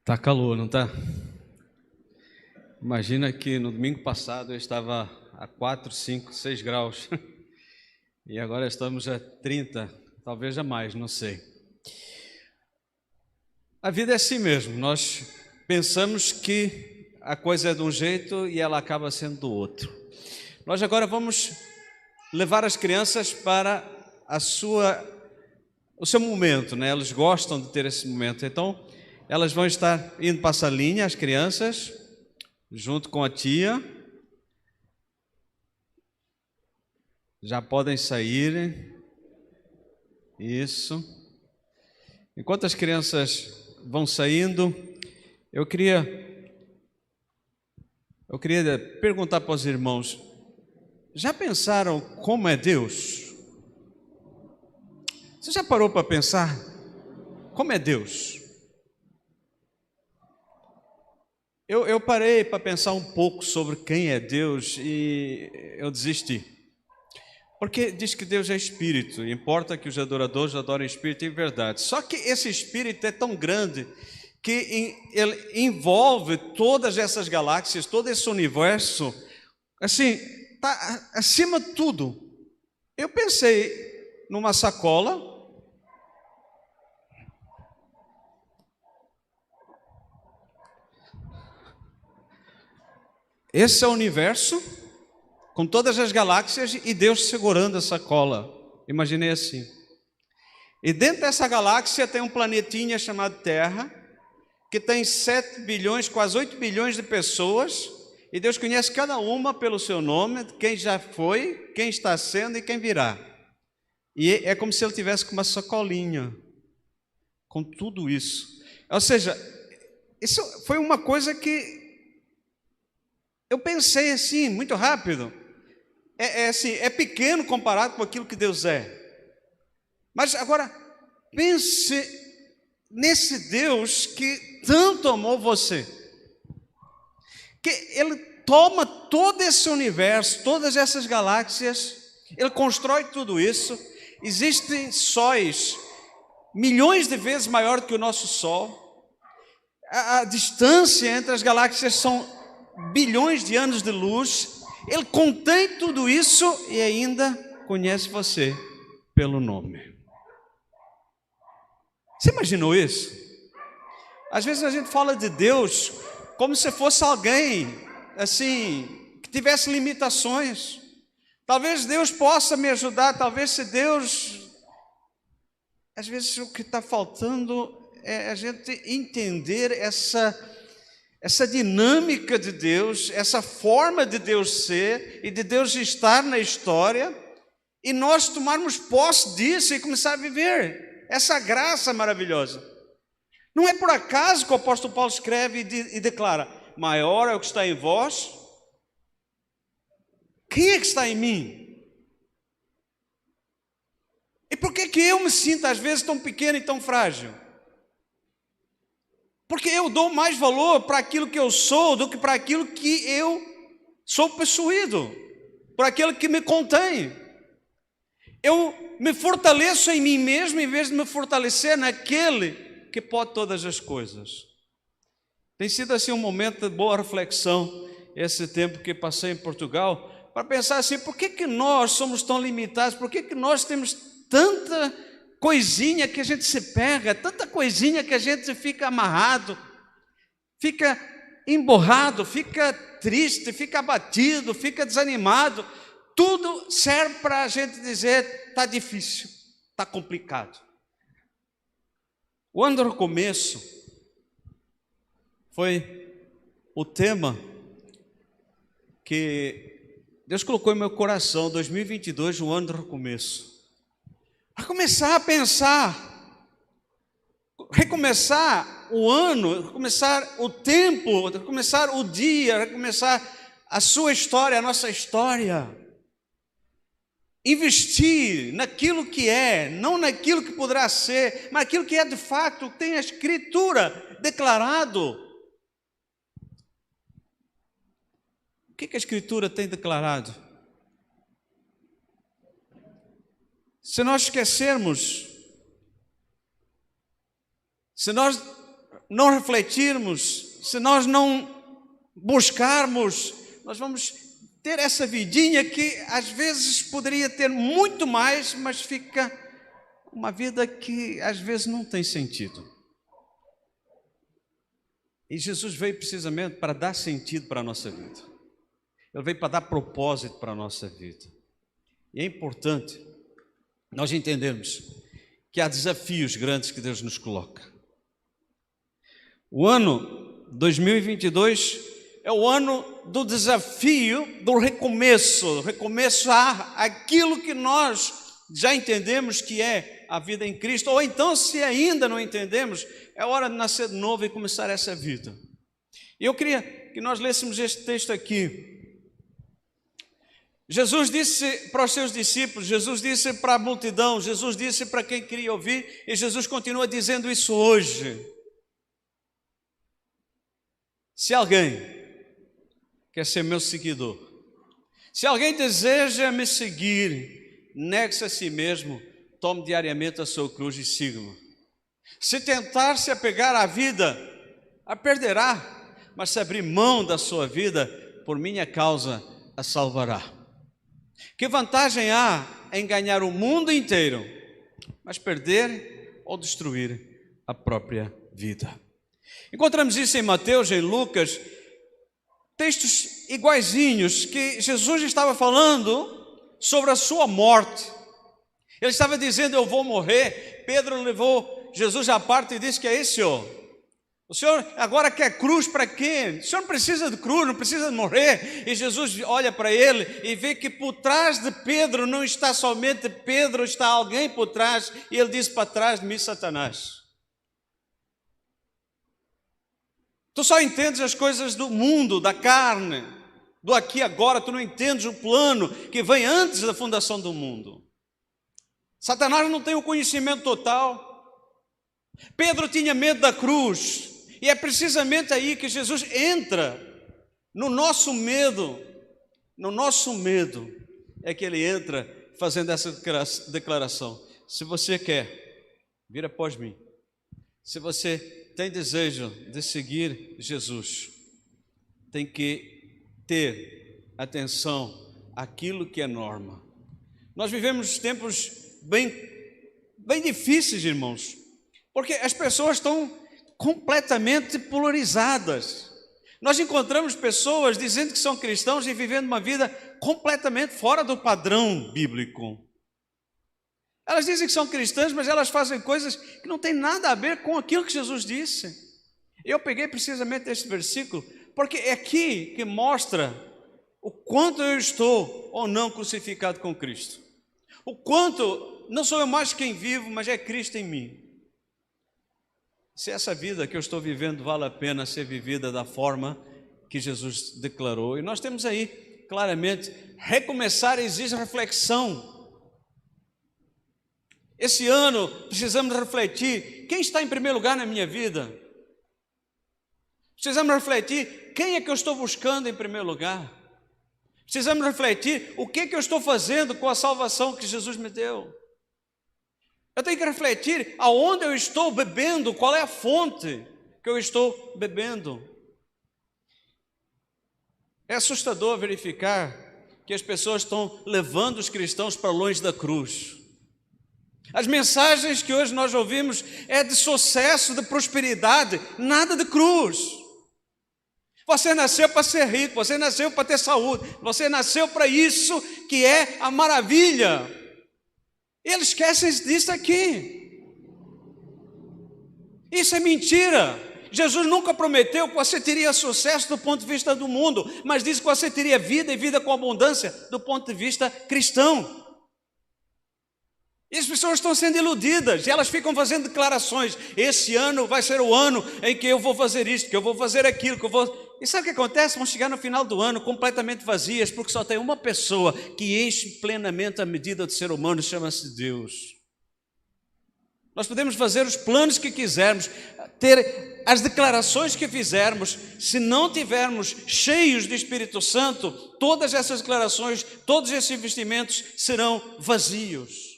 Tá calor, não tá? Imagina que no domingo passado eu estava a 4, 5, 6 graus e agora estamos a 30, talvez a mais, não sei. A vida é assim mesmo, nós pensamos que a coisa é de um jeito e ela acaba sendo do outro. Nós agora vamos levar as crianças para o seu momento, né? Elas gostam de ter esse momento, então elas vão estar indo para essa linha, as crianças, junto com a tia. Já podem sair. Isso. Enquanto as crianças vão saindo, eu queria perguntar para os irmãos: já pensaram como é Deus? Você já parou para pensar como é Deus? Eu parei para pensar um pouco sobre quem é Deus e eu desisti. Porque diz que Deus é espírito, e importa que os adoradores adorem espírito e verdade. Só que esse espírito é tão grande que ele envolve todas essas galáxias, todo esse universo, assim, está acima de tudo. Eu pensei numa sacola. Esse é o universo, com todas as galáxias e Deus segurando a sacola. Imaginei assim. E dentro dessa galáxia tem um planetinha chamado Terra, que tem 7 bilhões, quase 8 bilhões de pessoas, e Deus conhece cada uma pelo seu nome, quem já foi, quem está sendo e quem virá. E é como se ele tivesse com uma sacolinha, com tudo isso. Ou seja, isso foi uma coisa que eu pensei assim, muito rápido. Assim, é pequeno comparado com aquilo que Deus é. Mas agora, pense nesse Deus que tanto amou você, que Ele toma todo esse universo, todas essas galáxias, Ele constrói tudo isso. Existem sóis milhões de vezes maior que o nosso Sol. A distância entre as galáxias são bilhões de anos de luz. Ele contém tudo isso e ainda conhece você pelo nome. Você imaginou isso? Às vezes a gente fala de Deus como se fosse alguém assim que tivesse limitações. Talvez Deus possa me ajudar, talvez se Deus... Às vezes o que está faltando é a gente entender essa dinâmica de Deus, essa forma de Deus ser e de Deus estar na história, e nós tomarmos posse disso e começar a viver essa graça maravilhosa. Não é por acaso que o apóstolo Paulo escreve e declara: maior é o que está em vós. Quem é que está em mim? E por que eu me sinto às vezes tão pequeno e tão frágil? Porque eu dou mais valor para aquilo que eu sou do que para aquilo que eu sou possuído, para aquilo que me contém. Eu me fortaleço em mim mesmo em vez de me fortalecer naquele que pode todas as coisas. Tem sido assim um momento de boa reflexão, esse tempo que passei em Portugal, para pensar assim: por que nós somos tão limitados? Por que nós temos tanta coisinha que a gente se pega, tanta coisinha que a gente fica amarrado, fica emborrado, fica triste, fica abatido, fica desanimado? Tudo serve para a gente dizer: está difícil, está complicado. O ano do recomeço foi o tema que Deus colocou em meu coração. 2022, o ano do recomeço. A começar a pensar, recomeçar o ano, recomeçar o tempo, recomeçar o dia, recomeçar a sua história, a nossa história. Investir naquilo que é, não naquilo que poderá ser, mas naquilo que é de fato, que tem a Escritura declarado. O que a Escritura tem declarado? Se nós esquecermos, se nós não refletirmos, se nós não buscarmos, nós vamos ter essa vidinha que às vezes poderia ter muito mais, mas fica uma vida que às vezes não tem sentido. E Jesus veio precisamente para dar sentido para a nossa vida. Ele veio para dar propósito para a nossa vida. E é importante nós entendermos que há desafios grandes que Deus nos coloca. O ano 2022 é o ano do desafio do recomeço àquilo que nós já entendemos que é a vida em Cristo, ou então, se ainda não entendemos, é hora de nascer de novo e começar essa vida. E eu queria que nós lêssemos este texto aqui. Jesus disse para os seus discípulos, Jesus disse para a multidão, Jesus disse para quem queria ouvir, e Jesus continua dizendo isso hoje. Se alguém quer ser meu seguidor, se alguém deseja me seguir, negue-se a si mesmo, tome diariamente a sua cruz e siga-me. Se tentar se apegar à vida, a perderá, mas se abrir mão da sua vida, por minha causa, a salvará. Que vantagem há em ganhar o mundo inteiro, mas perder ou destruir a própria vida? Encontramos isso em Mateus, em Lucas, textos iguaizinhos que Jesus estava falando sobre a sua morte. Ele estava dizendo, eu vou morrer. Pedro levou Jesus à parte e disse, que é isso, Senhor? O Senhor agora quer cruz para quê? O Senhor não precisa de cruz, não precisa de morrer. E Jesus olha para ele e vê que por trás de Pedro não está somente Pedro, está alguém por trás. E ele diz, para trás de mim, Satanás. Tu só entendes as coisas do mundo, da carne, do aqui e agora. Tu não entendes o plano que vem antes da fundação do mundo. Satanás não tem o conhecimento total. Pedro tinha medo da cruz. E é precisamente aí que Jesus entra no nosso medo. No nosso medo é que ele entra fazendo essa declaração. Se você quer vir após mim, se você tem desejo de seguir Jesus, tem que ter atenção àquilo que é norma. Nós vivemos tempos bem difíceis, irmãos, porque as pessoas estão completamente polarizadas. Nós encontramos pessoas dizendo que são cristãos e vivendo uma vida completamente fora do padrão bíblico. Elas dizem que são cristãs, mas elas fazem coisas que não têm nada a ver com aquilo que Jesus disse. Eu peguei precisamente este versículo, porque é aqui que mostra o quanto eu estou ou não crucificado com Cristo. O quanto não sou eu mais quem vivo, mas é Cristo em mim. Se essa vida que eu estou vivendo vale a pena ser vivida da forma que Jesus declarou. E nós temos aí, claramente, recomeçar exige reflexão. Esse ano precisamos refletir, quem está em primeiro lugar na minha vida? Precisamos refletir, quem é que eu estou buscando em primeiro lugar? Precisamos refletir, o que é que eu estou fazendo com a salvação que Jesus me deu? Eu tenho que refletir aonde eu estou bebendo, qual é a fonte que eu estou bebendo. É assustador verificar que as pessoas estão levando os cristãos para longe da cruz. As mensagens que hoje nós ouvimos é de sucesso, de prosperidade, nada de cruz. Você nasceu para ser rico, você nasceu para ter saúde, você nasceu para isso que é a maravilha. Eles esquecem disso aqui. Isso é mentira. Jesus nunca prometeu que você teria sucesso do ponto de vista do mundo, mas disse que você teria vida e vida com abundância do ponto de vista cristão. E as pessoas estão sendo iludidas, e elas ficam fazendo declarações. Esse ano vai ser o ano em que eu vou fazer isto, que eu vou fazer aquilo, que eu vou... E sabe o que acontece? Vão chegar no final do ano completamente vazias, porque só tem uma pessoa que enche plenamente a medida do ser humano, chama-se Deus. Nós podemos fazer os planos que quisermos, ter as declarações que fizermos, se não tivermos cheios do Espírito Santo, todas essas declarações, todos esses investimentos serão vazios.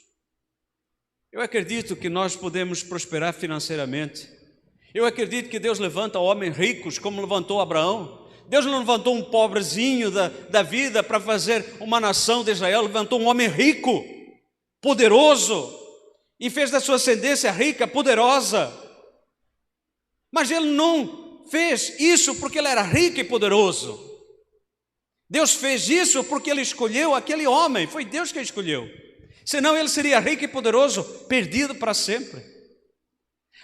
Eu acredito que nós podemos prosperar financeiramente. Eu acredito que Deus levanta homens ricos, como levantou Abraão. Deus não levantou um pobrezinho da vida para fazer uma nação de Israel. Levantou um homem rico, poderoso, e fez da sua ascendência rica, poderosa. Mas ele não fez isso porque ele era rico e poderoso. Deus fez isso porque ele escolheu aquele homem. Foi Deus que escolheu. Senão ele seria rico e poderoso, perdido para sempre.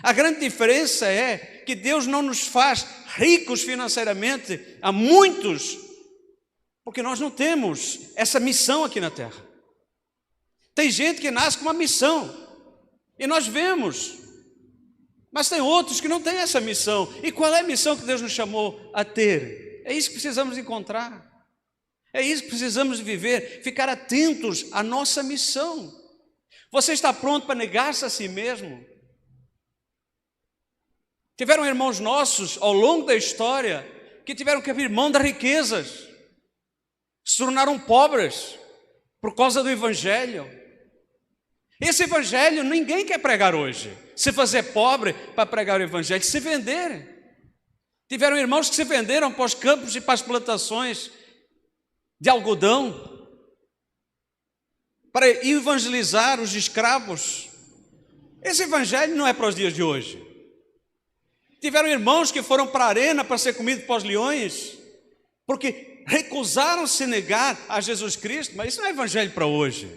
A grande diferença é que Deus não nos faz ricos financeiramente a muitos, porque nós não temos essa missão aqui na terra. Tem gente que nasce com uma missão, e nós vemos, mas tem outros que não têm essa missão. E qual é a missão que Deus nos chamou a ter? É isso que precisamos encontrar, é isso que precisamos viver, ficar atentos à nossa missão. Você está pronto para negar-se a si mesmo? Tiveram irmãos nossos ao longo da história que tiveram que abrir mão das riquezas, se tornaram pobres por causa do Evangelho. Esse Evangelho ninguém quer pregar hoje, se fazer pobre para pregar o Evangelho, se vender. Tiveram irmãos que se venderam para os campos e para as plantações de algodão para evangelizar os escravos. Esse Evangelho não é para os dias de hoje. Tiveram irmãos que foram para a arena para ser comidos pelos leões, porque recusaram-se negar a Jesus Cristo. Mas isso não é evangelho para hoje.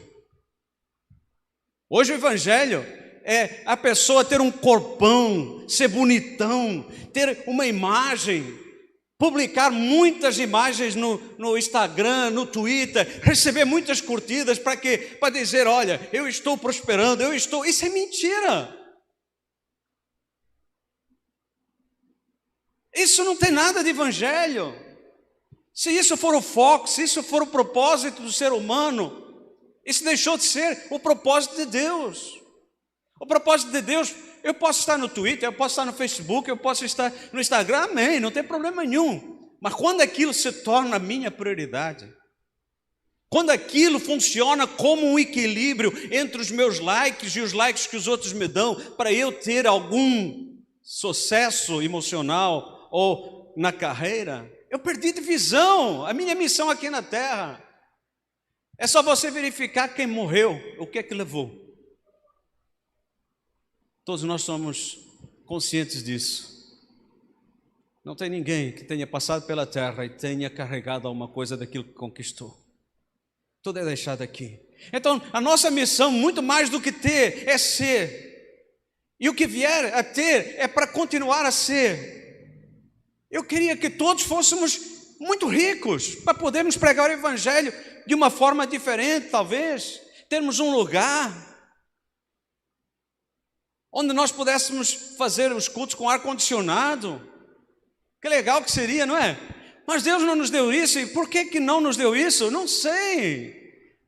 Hoje o evangelho é a pessoa ter um corpão, ser bonitão, ter uma imagem, publicar muitas imagens no Instagram, no Twitter, receber muitas curtidas. Para quê? Para dizer, olha, eu estou prosperando, eu estou... Isso é mentira. Isso não tem nada de evangelho. Se isso for o foco, se isso for o propósito do ser humano, isso deixou de ser o propósito de Deus. O propósito de Deus, eu posso estar no Twitter, eu posso estar no Facebook, eu posso estar no Instagram, amém, não tem problema nenhum. Mas quando aquilo se torna a minha prioridade, quando aquilo funciona como um equilíbrio entre os meus likes e os likes que os outros me dão, para eu ter algum sucesso emocional ou na carreira, eu perdi de visão a minha missão aqui na terra. É só você verificar quem morreu, o que é que levou. Todos nós somos conscientes disso. Não tem ninguém que tenha passado pela terra e tenha carregado alguma coisa daquilo que conquistou. Tudo é deixado aqui. Então, a nossa missão, muito mais do que ter, é ser. E o que vier a ter é para continuar a ser. Eu queria que todos fôssemos muito ricos, para podermos pregar o Evangelho de uma forma diferente, talvez. Termos um lugar onde nós pudéssemos fazer os cultos com ar-condicionado. Que legal que seria, não é? Mas Deus não nos deu isso, e por que não nos deu isso? Não sei.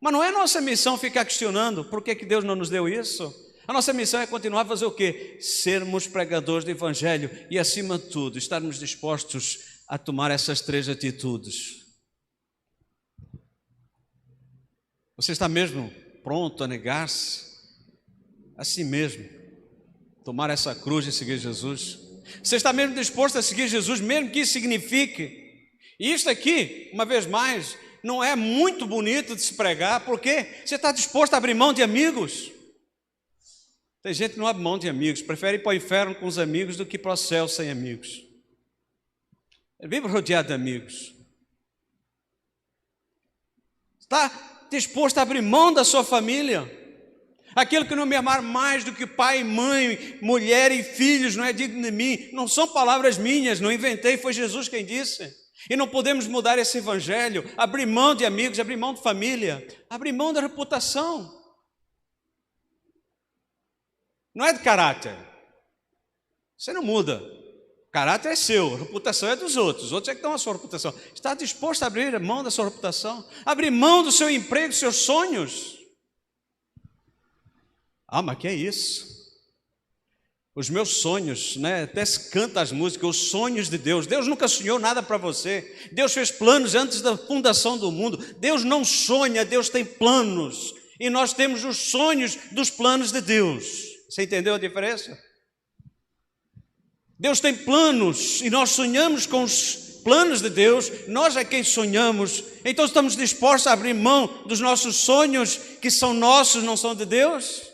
Mas não é nossa missão ficar questionando por que Deus não nos deu isso. A nossa missão é continuar a fazer o quê? Sermos pregadores do Evangelho e, acima de tudo, estarmos dispostos a tomar essas 3 atitudes. Você está mesmo pronto a negar-se a si mesmo, tomar essa cruz e seguir Jesus? Você está mesmo disposto a seguir Jesus, mesmo que isso signifique? E isto aqui, uma vez mais, não é muito bonito de se pregar, porque você está disposto a abrir mão de amigos. Tem gente que não abre mão de amigos, prefere ir para o inferno com os amigos do que para o céu sem amigos. Ele vive rodeado de amigos. Está disposto a abrir mão da sua família? Aquele que não me amar mais do que pai, mãe, mulher e filhos não é digno de mim. Não são palavras minhas, não inventei, foi Jesus quem disse. E não podemos mudar esse evangelho, abrir mão de amigos, abrir mão de família, abrir mão da reputação. Não é de caráter. Você não muda. O caráter é seu, a reputação é dos outros. Os outros é que dão a sua reputação. Está disposto a abrir mão da sua reputação? Abrir mão do seu emprego, dos seus sonhos? Ah, mas que é isso? Os meus sonhos, né? Até se canta as músicas, os sonhos de Deus. Deus nunca sonhou nada para você. Deus fez planos antes da fundação do mundo. Deus não sonha, Deus tem planos. E nós temos os sonhos dos planos de Deus. Você entendeu a diferença? Deus tem planos e nós sonhamos com os planos de Deus, nós é quem sonhamos, então estamos dispostos a abrir mão dos nossos sonhos que são nossos, não são de Deus?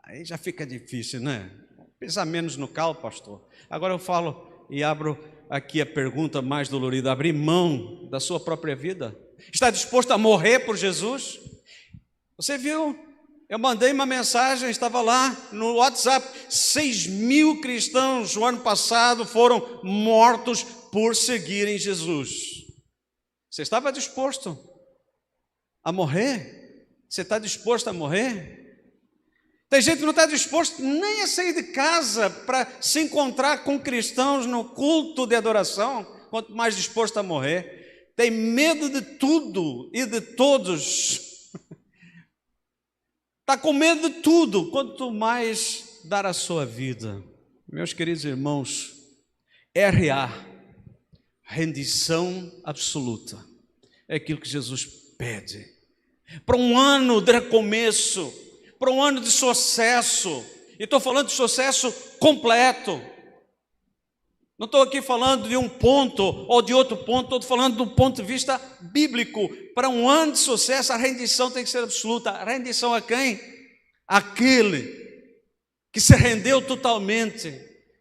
Aí já fica difícil, né? Pensar menos no calo, pastor. Agora eu falo e abro aqui a pergunta mais dolorida: abrir mão da sua própria vida? Está disposto a morrer por Jesus? Você viu? Eu mandei uma mensagem, estava lá no WhatsApp, 6.000 cristãos no ano passado foram mortos por seguirem Jesus. Você estava disposto a morrer? Você está disposto a morrer? Tem gente que não está disposto nem a sair de casa para se encontrar com cristãos no culto de adoração, quanto mais disposto a morrer. Tem medo de tudo e de todos. Está com medo de tudo, quanto mais dar a sua vida. Meus queridos irmãos, RA, rendição absoluta, é aquilo que Jesus pede. Para um ano de recomeço, para um ano de sucesso, e estou falando de sucesso completo. Não estou aqui falando de um ponto ou de outro ponto, estou falando do ponto de vista bíblico. Para um ano de sucesso, a rendição tem que ser absoluta. A rendição a quem? Aquele que se rendeu totalmente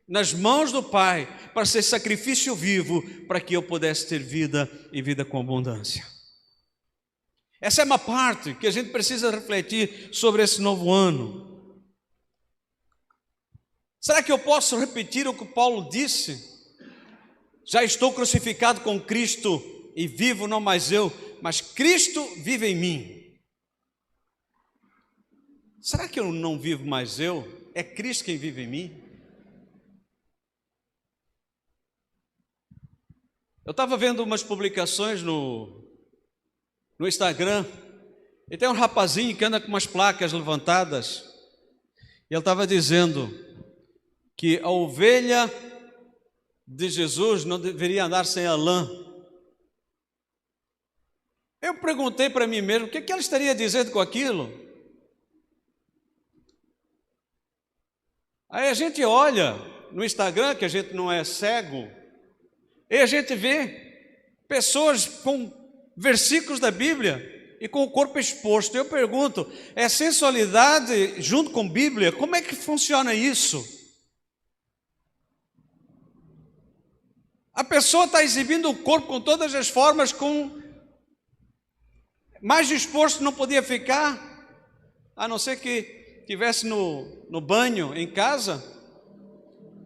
nas mãos do Pai para ser sacrifício vivo, para que eu pudesse ter vida e vida com abundância. Essa é uma parte que a gente precisa refletir sobre esse novo ano. Será que eu posso repetir o que Paulo disse? Já estou crucificado com Cristo e vivo não mais eu, mas Cristo vive em mim. Será que eu não vivo mais eu? É Cristo quem vive em mim? Eu estava vendo umas publicações no Instagram, e tem um rapazinho que anda com umas placas levantadas, e ele estava dizendo que a ovelha de Jesus não deveria andar sem a lã. Eu perguntei para mim mesmo, o que ela estaria dizendo com aquilo? Aí a gente olha no Instagram, que a gente não é cego, e a gente vê pessoas com versículos da Bíblia e com o corpo exposto. Eu pergunto, é sensualidade junto com Bíblia? Como é que funciona isso? A pessoa está exibindo o corpo com todas as formas, mais disposto não podia ficar, a não ser que estivesse no banho, em casa,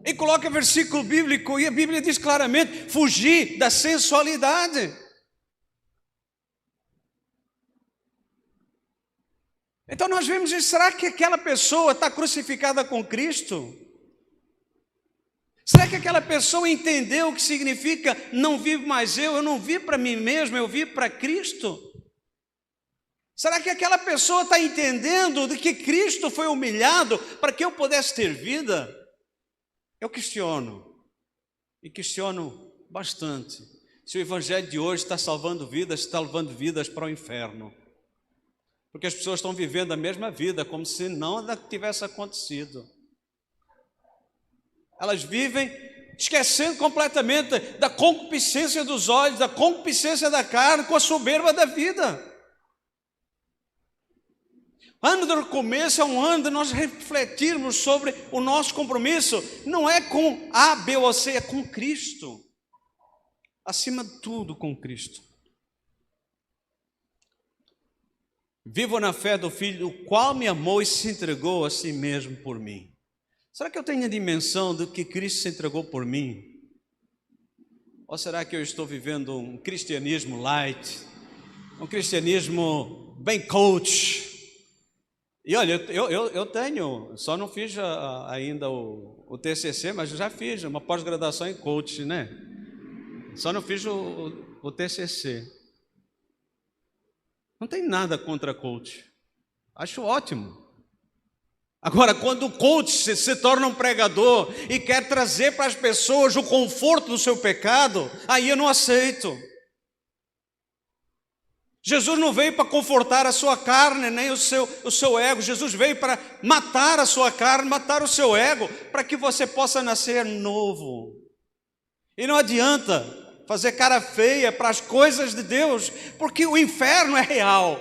e coloca versículo bíblico, e a Bíblia diz claramente, fugir da sensualidade. Então nós vemos isso, será que aquela pessoa está crucificada com Cristo? Será que aquela pessoa entendeu o que significa não vivo mais eu não vivo para mim mesmo, eu vivo para Cristo? Será que aquela pessoa está entendendo de que Cristo foi humilhado para que eu pudesse ter vida? Eu questiono, e questiono bastante, se o evangelho de hoje está salvando vidas, está levando vidas para o inferno. Porque as pessoas estão vivendo a mesma vida, como se nada tivesse acontecido. Elas vivem esquecendo completamente da concupiscência dos olhos, da concupiscência da carne, com a soberba da vida. Ano do recomeço é um ano de nós refletirmos sobre o nosso compromisso. Não é com A, B ou C, é com Cristo. Acima de tudo, com Cristo. Vivo na fé do Filho, o qual me amou e se entregou a si mesmo por mim. Será que eu tenho a dimensão do que Cristo se entregou por mim? Ou será que eu estou vivendo um cristianismo light, um cristianismo bem coach? E olha, eu tenho, só não fiz ainda o TCC, mas já fiz uma pós-graduação em coach, né? Só não fiz o TCC. Não tem nada contra coach, acho ótimo. Agora, quando o coach se torna um pregador e quer trazer para as pessoas o conforto do seu pecado, aí eu não aceito. Jesus não veio para confortar a sua carne, nem o seu ego. Jesus veio para matar a sua carne, matar o seu ego, para que você possa nascer novo. E não adianta fazer cara feia para as coisas de Deus, porque o inferno é real.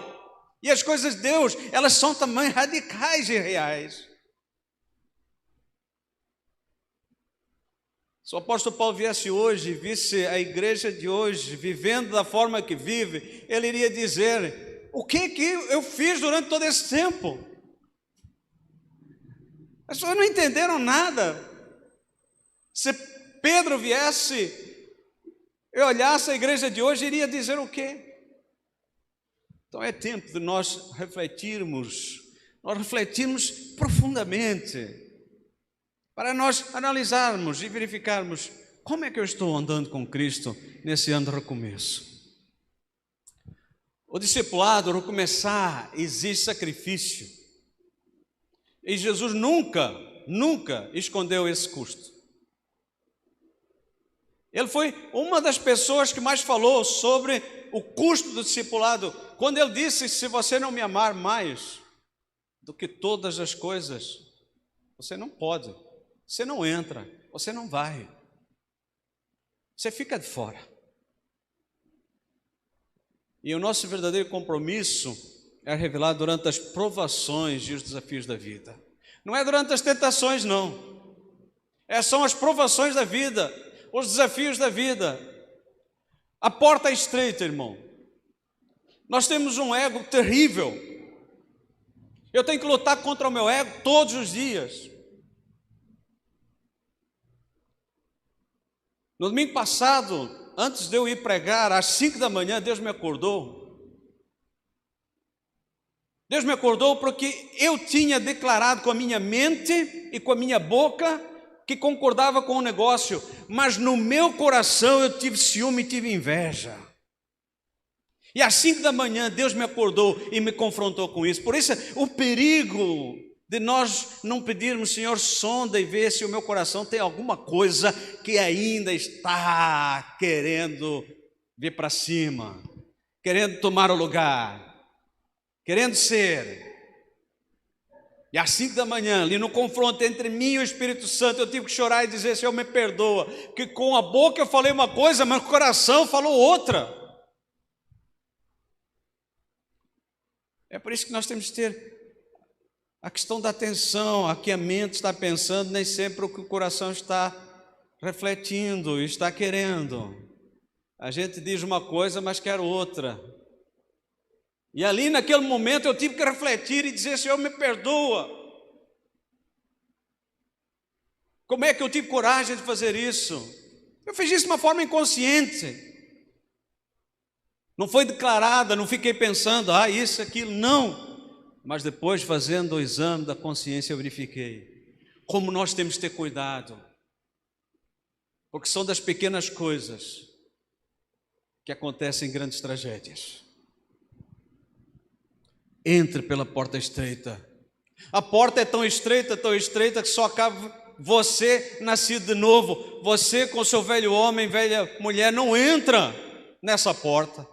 E as coisas de Deus, elas são também radicais e reais. Se o apóstolo Paulo viesse hoje, visse a igreja de hoje, vivendo da forma que vive, ele iria dizer: o que eu fiz durante todo esse tempo? As pessoas não entenderam nada. Se Pedro viesse e olhasse a igreja de hoje, iria dizer o quê? Então é tempo de nós refletirmos profundamente, para nós analisarmos e verificarmos como é que eu estou andando com Cristo nesse ano de recomeço. O discipulado, o recomeçar, exige sacrifício. E Jesus nunca escondeu esse custo. Ele foi uma das pessoas que mais falou sobre o custo do discipulado, quando ele disse: se você não me amar mais do que todas as coisas, você não pode. Você não entra, você não vai. Você fica de fora. E o nosso verdadeiro compromisso é revelado durante as provações e os desafios da vida. Não é durante as tentações, não. São as provações da vida, os desafios da vida. A porta é estreita, irmão. Nós temos um ego terrível. Eu tenho que lutar contra o meu ego todos os dias. No domingo passado, antes de eu ir pregar, às 5 da manhã, Deus me acordou. Deus me acordou porque eu tinha declarado com a minha mente e com a minha boca que concordava com o negócio, mas no meu coração eu tive ciúme e tive inveja. E às 5 da manhã, Deus me acordou e me confrontou com isso. Por isso, o perigo de nós não pedirmos: Senhor, sonda e vê se o meu coração tem alguma coisa que ainda está querendo vir para cima, querendo tomar o lugar, querendo ser. E às 5 da manhã, ali no confronto entre mim e o Espírito Santo, eu tive que chorar e dizer: Senhor, me perdoa, que com a boca eu falei uma coisa, mas o coração falou outra. É por isso que nós temos que ter a questão da atenção, a que a mente está pensando, nem sempre o que o coração está refletindo, está querendo. A gente diz uma coisa, mas quer outra. E ali naquele momento eu tive que refletir e dizer: Senhor, me perdoa. Como é que eu tive coragem de fazer isso? Eu fiz isso de uma forma inconsciente. Não foi declarada, não fiquei pensando: isso, aquilo, não. Mas depois, fazendo o exame da consciência, eu verifiquei como nós temos que ter cuidado, porque são das pequenas coisas que acontecem grandes tragédias. Entre pela porta estreita. A porta é tão estreita que só cabe você nascido de novo. Você com seu velho homem, velha mulher, não entra nessa porta.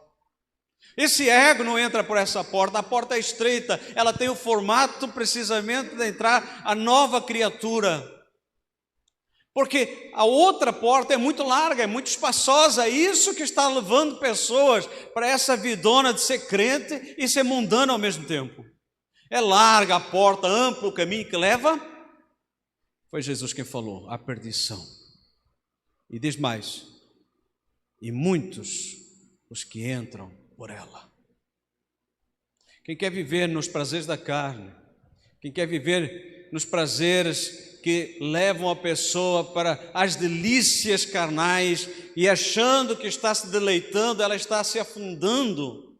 Esse ego não entra por essa porta. A porta é estreita, ela tem o formato precisamente de entrar a nova criatura. Porque a outra porta é muito larga, é muito espaçosa. É isso que está levando pessoas para essa vidona de ser crente e ser mundano ao mesmo tempo. É larga a porta, amplo o caminho que leva. Foi Jesus quem falou: a perdição. E diz mais: e muitos os que entram por ela. Quem quer viver nos prazeres da carne, quem quer viver nos prazeres que levam a pessoa para as delícias carnais e achando que está se deleitando, ela está se afundando.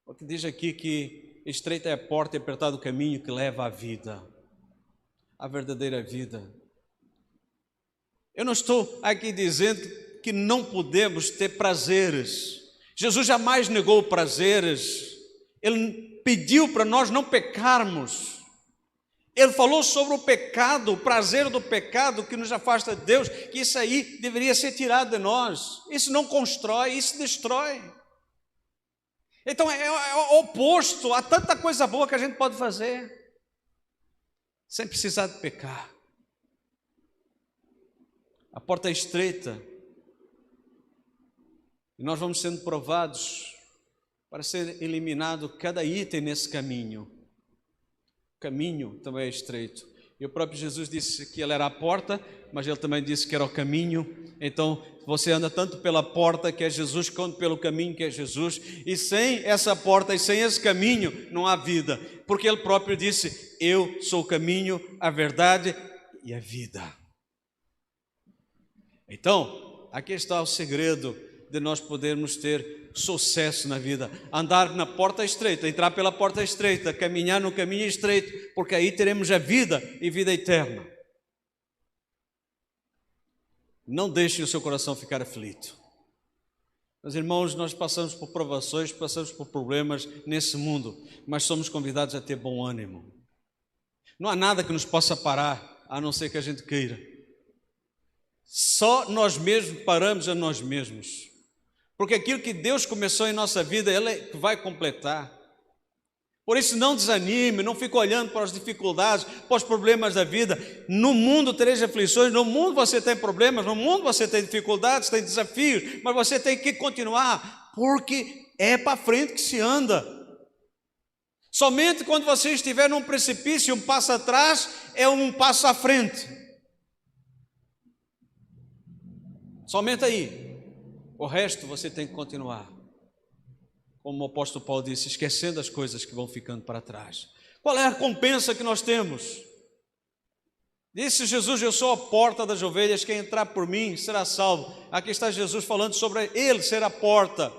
Porque diz aqui que estreita é a porta e apertado o caminho que leva à vida, a verdadeira vida. Eu não estou aqui dizendo que não podemos ter prazeres. Jesus jamais negou prazeres. Ele pediu para nós não pecarmos. Ele falou sobre o pecado, o prazer do pecado que nos afasta de Deus, que isso aí deveria ser tirado de nós. Isso não constrói, isso destrói. Então é oposto a tanta coisa boa que a gente pode fazer, sem precisar de pecar. A porta é estreita, e nós vamos sendo provados para ser eliminado cada item nesse caminho. O caminho também é estreito. E o próprio Jesus disse que ele era a porta, mas ele também disse que era o caminho. Então você anda tanto pela porta, que é Jesus, quanto pelo caminho, que é Jesus. E sem essa porta e sem esse caminho não há vida, porque ele próprio disse: eu sou o caminho, a verdade e a vida. Então aqui está o segredo de nós podermos ter sucesso na vida: andar na porta estreita, entrar pela porta estreita, caminhar no caminho estreito, porque aí teremos a vida e vida eterna. Não deixe o seu coração ficar aflito. Meus irmãos, nós passamos por provações, passamos por problemas nesse mundo, mas somos convidados a ter bom ânimo. Não há nada que nos possa parar, a não ser que a gente queira. Só nós mesmos paramos a nós mesmos, porque aquilo que Deus começou em nossa vida, Ele é que vai completar. Por isso não desanime, não fique olhando para as dificuldades, para os problemas da vida. No mundo tereis aflições, no mundo você tem problemas, no mundo você tem dificuldades, tem desafios, mas você tem que continuar, porque é para frente que se anda. Somente quando você estiver num precipício, um passo atrás é um passo à frente. Somente aí. O resto você tem que continuar. Como o apóstolo Paulo disse, esquecendo as coisas que vão ficando para trás. Qual é a recompensa que nós temos? Disse Jesus: eu sou a porta das ovelhas, quem entrar por mim será salvo. Aqui está Jesus falando sobre ele ser a porta.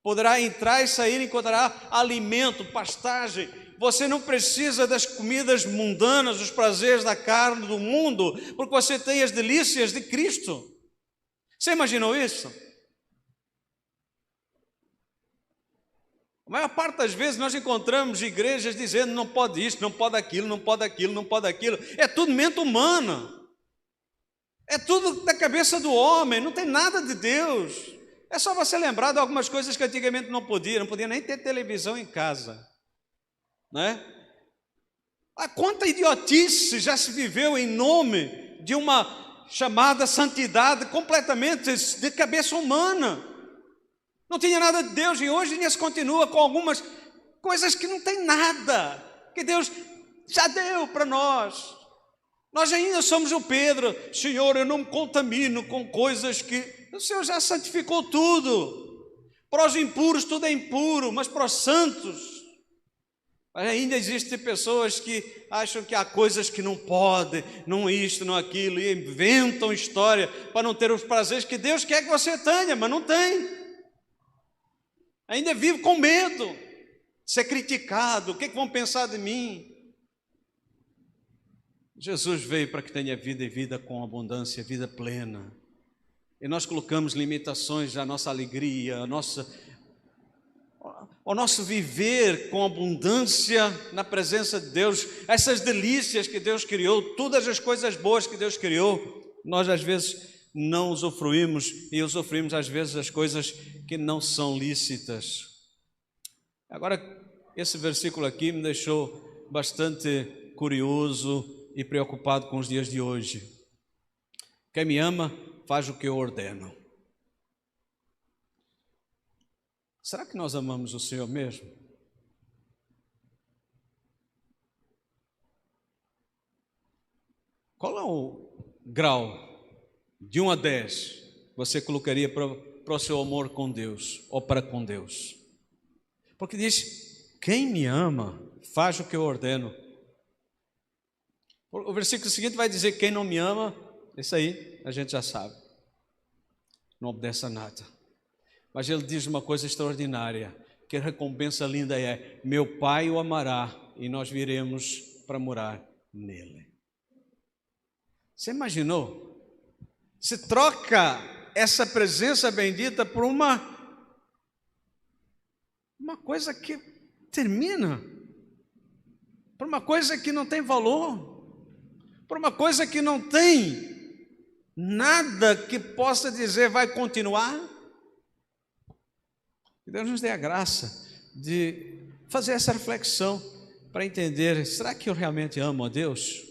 Poderá entrar e sair, encontrará alimento, pastagem. Você não precisa das comidas mundanas, dos prazeres da carne, do mundo, porque você tem as delícias de Cristo. Você imaginou isso? A maior parte das vezes nós encontramos igrejas dizendo: não pode isto, não pode aquilo, não pode aquilo, não pode aquilo. É tudo mente humana. É tudo da cabeça do homem, não tem nada de Deus. É só você lembrar de algumas coisas que antigamente não podia nem ter televisão em casa, não é? Quanta idiotice já se viveu em nome de uma chamada santidade completamente de cabeça humana. Não tinha nada de Deus, e hoje ainda se continua com algumas coisas que não tem nada, que Deus já deu para nós. Nós ainda somos o Pedro: Senhor, eu não me contamino com coisas que... O Senhor já santificou tudo. Para os impuros tudo é impuro, mas para os santos... Ainda existem pessoas que acham que há coisas que não podem, não isto, não aquilo, e inventam história para não ter os prazeres que Deus quer que você tenha, mas não tem. Ainda vive com medo de ser criticado. O que vão pensar de mim? Jesus veio para que tenha vida e vida com abundância, vida plena. E nós colocamos limitações à nossa alegria, ao nosso viver com abundância na presença de Deus. Essas delícias que Deus criou, todas as coisas boas que Deus criou, nós às vezes não usufruímos, e usufruímos às vezes as coisas que não são lícitas. Agora, esse versículo aqui me deixou bastante curioso e preocupado com os dias de hoje. Quem me ama faz o que eu ordeno. Será que nós amamos o Senhor mesmo? Qual é o grau de 1 a 10 você colocaria para o seu amor com Deus, ou para com Deus? Porque diz: quem me ama faz o que eu ordeno. O versículo seguinte vai dizer: quem não me ama, isso aí a gente já sabe, não obedece a nada. Mas ele diz uma coisa extraordinária, que a recompensa linda é: meu Pai o amará e nós viremos para morar nele. Você imaginou? Se troca essa presença bendita por uma coisa que termina, por uma coisa que não tem valor, por uma coisa que não tem nada que possa dizer vai continuar. Que Deus nos dê a graça de fazer essa reflexão para entender, será que eu realmente amo a Deus?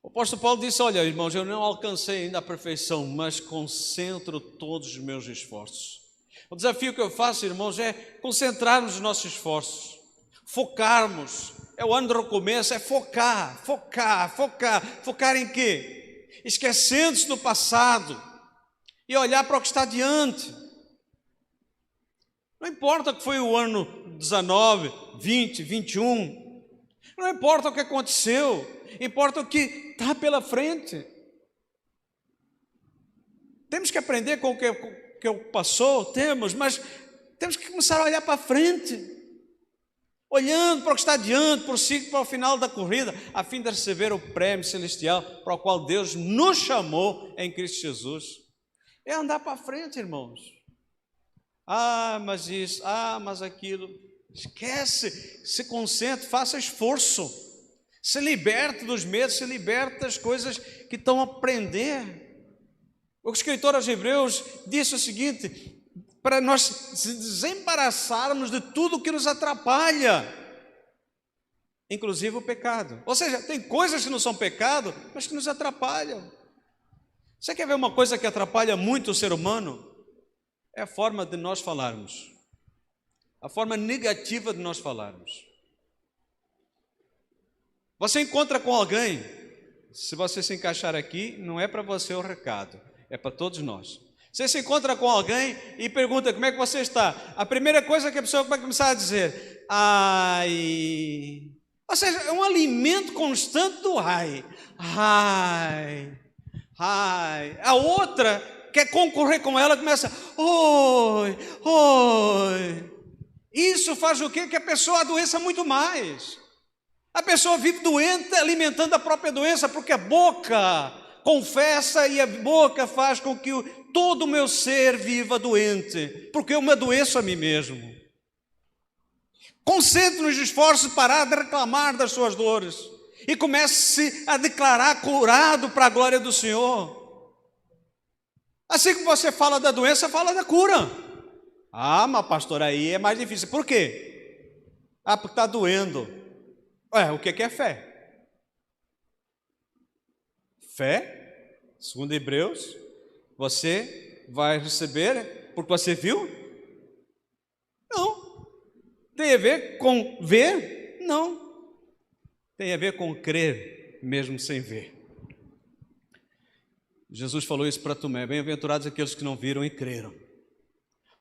O apóstolo Paulo disse, olha, irmãos, eu não alcancei ainda a perfeição, mas concentro todos os meus esforços. O desafio que eu faço, irmãos, é concentrarmos os nossos esforços, focarmos. É o ano do recomeço, é focar em quê? Esquecendo-se do passado e olhar para o que está diante. Não importa o que foi o ano 19, 20, 21, não importa o que aconteceu, importa o que está pela frente. Temos que aprender com o que passou, mas temos que começar a olhar para frente, olhando para o que está diante, para o final da corrida, a fim de receber o prêmio celestial para o qual Deus nos chamou em Cristo Jesus. É andar para frente, irmãos. Mas isso, mas aquilo. Esquece, se concentre, faça esforço, se liberte dos medos, se liberte das coisas que estão a prender. O escritor aos Hebreus disse o seguinte, para nós se desembaraçarmos de tudo que nos atrapalha, inclusive o pecado. Ou seja, tem coisas que não são pecado, mas que nos atrapalham. Você quer ver uma coisa que atrapalha muito o ser humano? É a forma de nós falarmos, a forma negativa de nós falarmos. Você encontra com alguém, se você se encaixar aqui, não é para você o recado, é para todos nós. Você se encontra com alguém e pergunta como é que você está. A primeira coisa que a pessoa vai começar a dizer, ai. Ou seja, é um alimento constante do ai. A outra quer concorrer com ela, começa, oi. Isso faz o quê? Que a pessoa adoeça muito mais. A pessoa vive doente, alimentando a própria doença, porque a boca confessa e a boca faz com que todo o meu ser viva doente, porque eu me adoeço a mim mesmo. Concentre nos esforços, parar de reclamar das suas dores e comece a declarar curado para a glória do Senhor. Assim que você fala da doença, fala da cura. Mas pastor, aí é mais difícil. Por quê? Porque está doendo. O que é fé? Fé, segundo Hebreus, você vai receber porque você viu? Não. Tem a ver com ver? Não. Tem a ver com crer, mesmo sem ver. Jesus falou isso para Tomé, bem-aventurados aqueles que não viram e creram.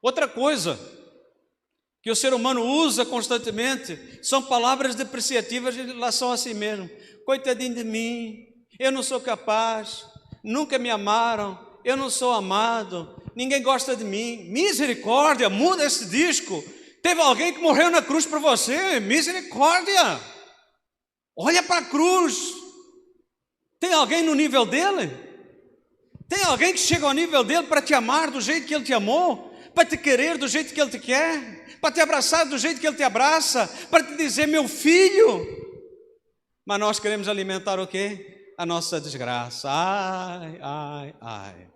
Outra coisa que o ser humano usa constantemente são palavras depreciativas em relação a si mesmo. Coitadinho de mim, eu não sou capaz, nunca me amaram, eu não sou amado, ninguém gosta de mim. Misericórdia, muda esse disco. Teve alguém que morreu na cruz por você, misericórdia. Olha para a cruz. Tem alguém no nível dele? Tem alguém que chega ao nível dele para te amar do jeito que ele te amou? Para te querer do jeito que ele te quer? Para te abraçar do jeito que ele te abraça? Para te dizer, meu filho? Mas nós queremos alimentar o quê? A nossa desgraça. Ai.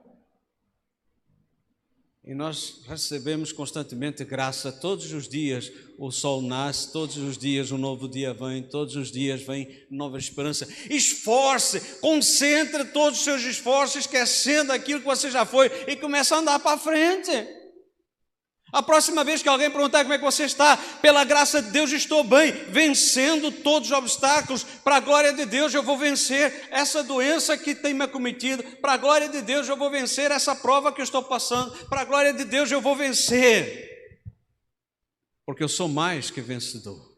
E nós recebemos constantemente graça. Todos os dias o sol nasce, todos os dias um novo dia vem, todos os dias vem nova esperança. Esforce, concentre todos os seus esforços, esquecendo aquilo que você já foi e comece a andar para frente. A próxima vez que alguém perguntar como é que você está, pela graça de Deus estou bem, vencendo todos os obstáculos, para a glória de Deus eu vou vencer essa doença que tem me acometido, para a glória de Deus eu vou vencer essa prova que eu estou passando, para a glória de Deus eu vou vencer, porque eu sou mais que vencedor,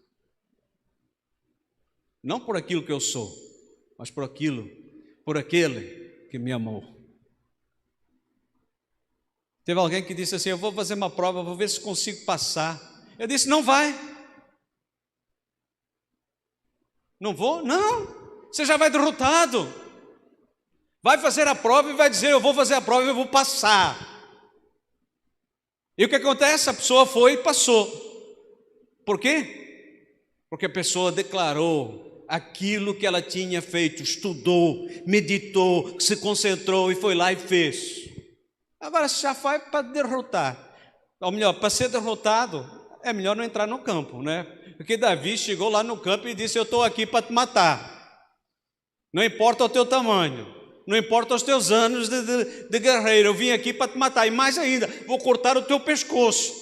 não por aquilo que eu sou, mas por aquele que me amou. Teve alguém que disse assim, eu vou fazer uma prova, vou ver se consigo passar. Eu disse, não vai. Não vou? Não. Você já vai derrotado. Vai fazer a prova e vai dizer, eu vou fazer a prova e eu vou passar. E o que acontece? A pessoa foi e passou. Por quê? Porque a pessoa declarou aquilo que ela tinha feito, estudou, meditou, se concentrou e foi lá e fez. Agora, se já vai para derrotar, Ou melhor, para ser derrotado, é melhor não entrar no campo, né? Porque Davi chegou lá no campo e disse: eu estou aqui para te matar. Não importa o teu tamanho, não importa os teus anos de guerreiro, eu vim aqui para te matar. E mais ainda, vou cortar o teu pescoço.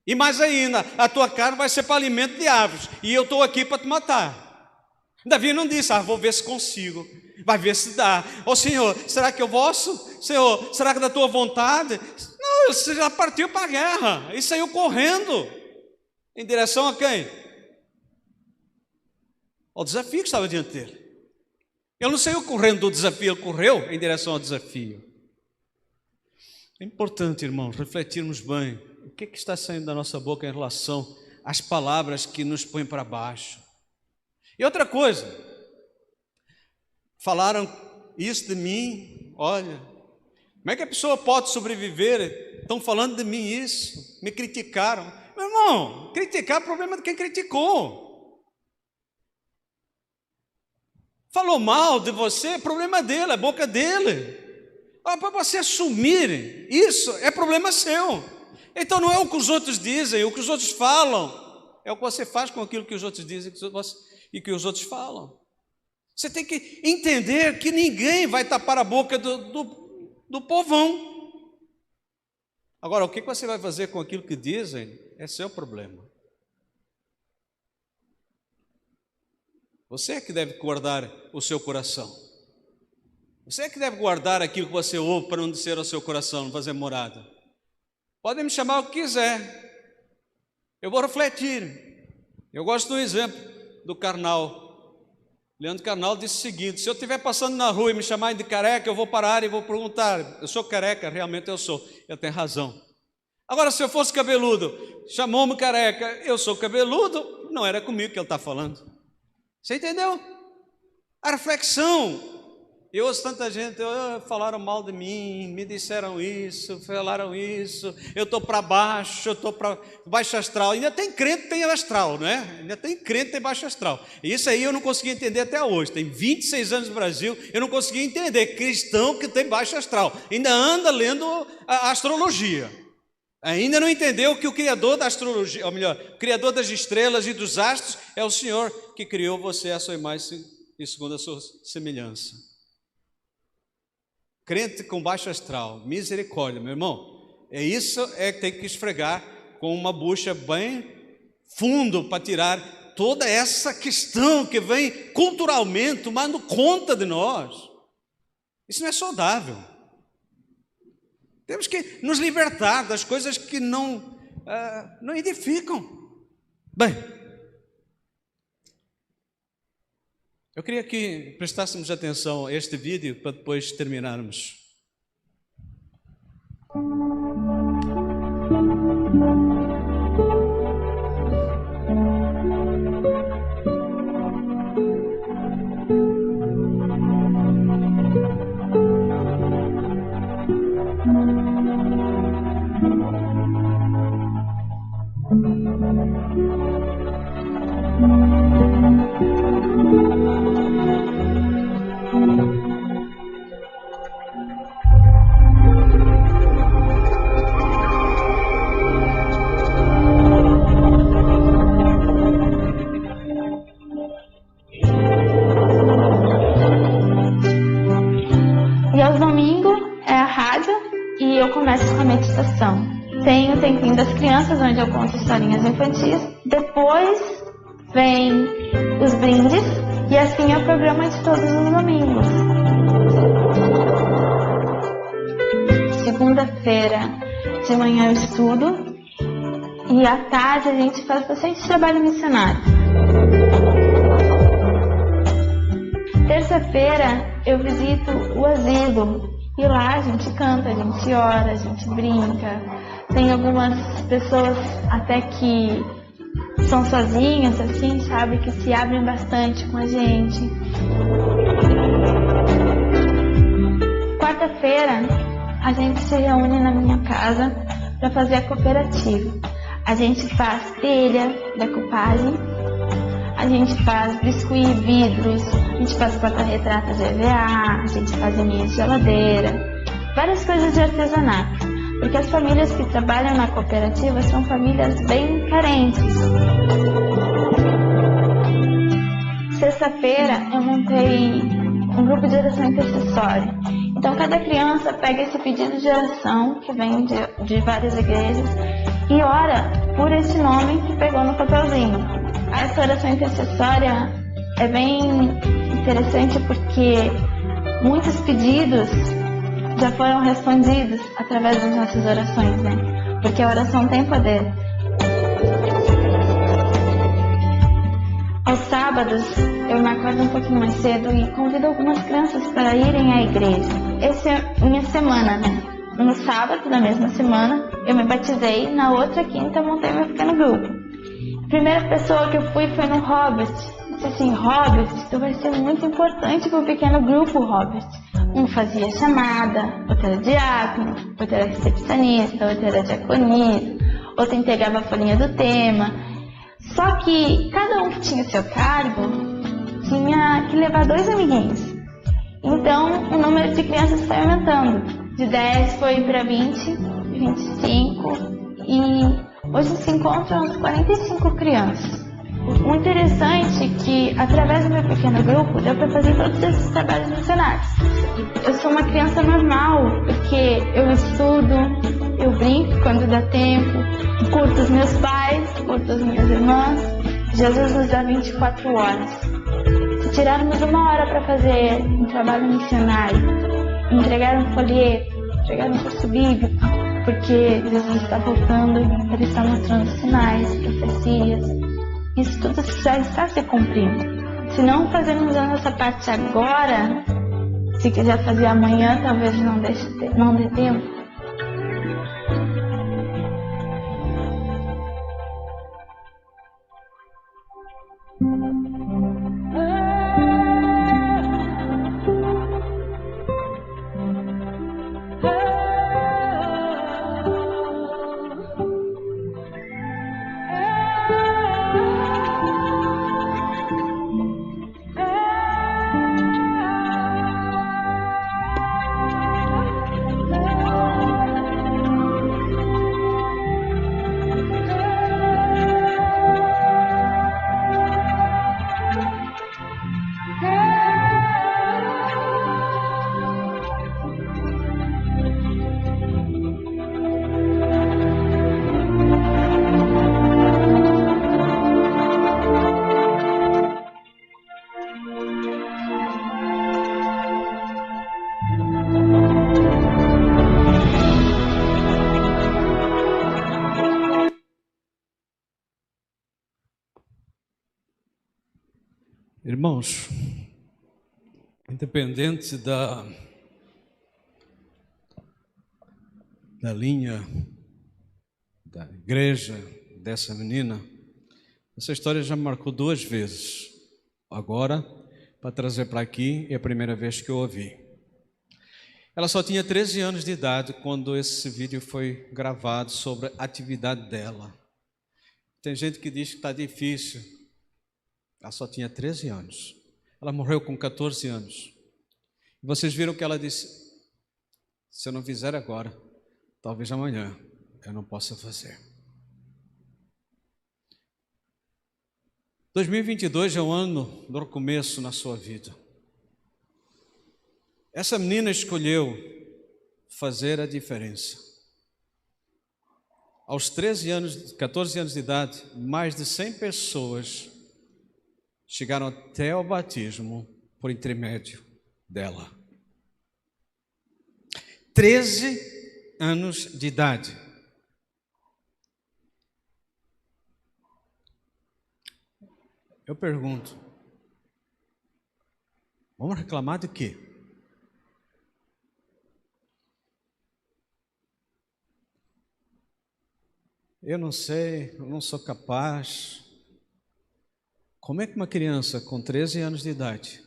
E mais ainda, a tua carne vai ser para alimento de aves. E eu estou aqui para te matar. Davi não disse: vou ver se consigo. Vai ver se dá. Senhor, será que eu posso? Senhor, será que é da tua vontade? Não, você já partiu para a guerra e saiu correndo. Em direção a quem? Ao desafio que estava diante dele. Ele não saiu correndo do desafio, ele correu em direção ao desafio. É importante, irmãos, refletirmos bem o que está saindo da nossa boca em relação às palavras que nos põem para baixo. E outra coisa, falaram isso de mim, olha, como é que a pessoa pode sobreviver? Estão falando de mim isso, me criticaram. Meu irmão, criticar é problema de quem criticou. Falou mal de você, é problema dele, é boca dele. Para você assumir isso, é problema seu. Então não é o que os outros dizem, o que os outros falam, é o que você faz com aquilo que os outros dizem e que os outros falam. Você tem que entender que ninguém vai tapar a boca do povão. Agora, o que você vai fazer com aquilo que dizem é seu problema. Você é que deve guardar o seu coração. Você é que deve guardar aquilo que você ouve para não descer ao seu coração, não fazer morada. Podem me chamar o que quiser. Eu vou refletir. Eu gosto do exemplo do Karnal. Leandro Carnal disse o seguinte: se eu estiver passando na rua e me chamarem de careca, eu vou parar e vou perguntar: eu sou careca? Realmente eu sou. Ele tem razão. Agora, se eu fosse cabeludo, chamou-me careca, eu sou cabeludo, não era comigo que ele está falando. Você entendeu? A reflexão. Eu ouço tanta gente: falaram mal de mim, me disseram isso, falaram isso, eu estou para baixo, eu estou para baixo astral. Ainda tem crente que tem astral, não é? Ainda tem crente que tem baixo astral. E isso aí eu não consegui entender até hoje. Tem 26 anos no Brasil, eu não consegui entender cristão que tem baixo astral. Ainda anda lendo a astrologia. Ainda não entendeu que o criador da astrologia, ou melhor, o criador das estrelas e dos astros é o Senhor que criou você à sua imagem e segundo a sua semelhança. Crente com baixo astral, misericórdia, meu irmão. Isso é que tem que esfregar com uma bucha bem fundo para tirar toda essa questão que vem culturalmente tomando conta de nós. Isso não é saudável. Temos que nos libertar das coisas que não edificam. Bem, eu queria que prestássemos atenção a este vídeo para depois terminarmos. E aos domingos é a rádio e eu começo com a meditação. Tem o tempinho das crianças, onde eu conto historinhas infantis. Depois vem os brindes e assim é o programa de todos os domingos. Segunda-feira de manhã eu estudo e à tarde a gente faz bastante trabalho missionário. Terça-feira eu visito o asilo e lá a gente canta, a gente ora, a gente brinca. Tem algumas pessoas até que são sozinhas, assim, sabe, que se abrem bastante com a gente. Quarta-feira a gente se reúne na minha casa para fazer a cooperativa. A gente faz telha, decupagem, a gente faz biscuit, vidros, a gente faz porta-retratos de EVA, a gente faz linha de geladeira, várias coisas de artesanato. porque as famílias que trabalham na cooperativa são famílias bem carentes. Sexta-feira eu montei um grupo de oração intercessória. Então cada criança pega esse pedido de oração, que vem de várias igrejas, e ora por esse nome que pegou no papelzinho. Essa oração intercessória é bem interessante porque muitos pedidos já foram respondidos através das nossas orações, né? Porque a oração tem poder. Aos sábados, eu me acordo um pouquinho mais cedo e convido algumas crianças para irem à igreja. Essa é minha semana, né? No sábado da mesma semana, eu me batizei, na outra quinta eu montei meu pequeno grupo. A primeira pessoa que eu fui foi no Robert. Eu disse assim, Robert, tu vai ser muito importante para o pequeno grupo, Robert. Um fazia chamada, outro era diácono, outro era recepcionista, outro era diaconisa, outro entregava a folhinha do tema. Só que cada um que tinha seu cargo tinha que levar 2 amiguinhos. Então o número de crianças foi aumentando. De 10 foi para 20, 25 e hoje se encontram uns 45 crianças. O interessante é que através do meu pequeno grupo deu para fazer todos esses trabalhos missionários. Eu sou uma criança normal porque eu estudo, eu brinco quando dá tempo, curto os meus pais, curto as minhas irmãs. Jesus nos dá 24 horas. Se tirarmos 1 hora para fazer um trabalho missionário, entregar um folheto, entregar um curso bíblico, porque Jesus está voltando, Ele está mostrando sinais, profecias, isso tudo já está se cumprindo. Se não fazermos a nossa parte agora, se quiser fazer amanhã, talvez não dê tempo. Irmãos, independente da linha da igreja dessa menina, essa história já me marcou 2 vezes. Agora, para trazer para aqui, é a primeira vez que eu ouvi. Ela só tinha 13 anos de idade quando esse vídeo foi gravado sobre a atividade dela. Tem gente que diz que está difícil. Ela só tinha 13 anos. Ela morreu com 14 anos. E vocês viram que ela disse, se eu não fizer agora, talvez amanhã eu não possa fazer. 2022 é um ano do recomeço na sua vida. Essa menina escolheu fazer a diferença. Aos 14 anos de idade, mais de 100 pessoas chegaram até o batismo por intermédio dela. 13 anos de idade. Eu pergunto, vamos reclamar de quê? Eu não sei, eu não sou capaz. Como é que uma criança com 13 anos de idade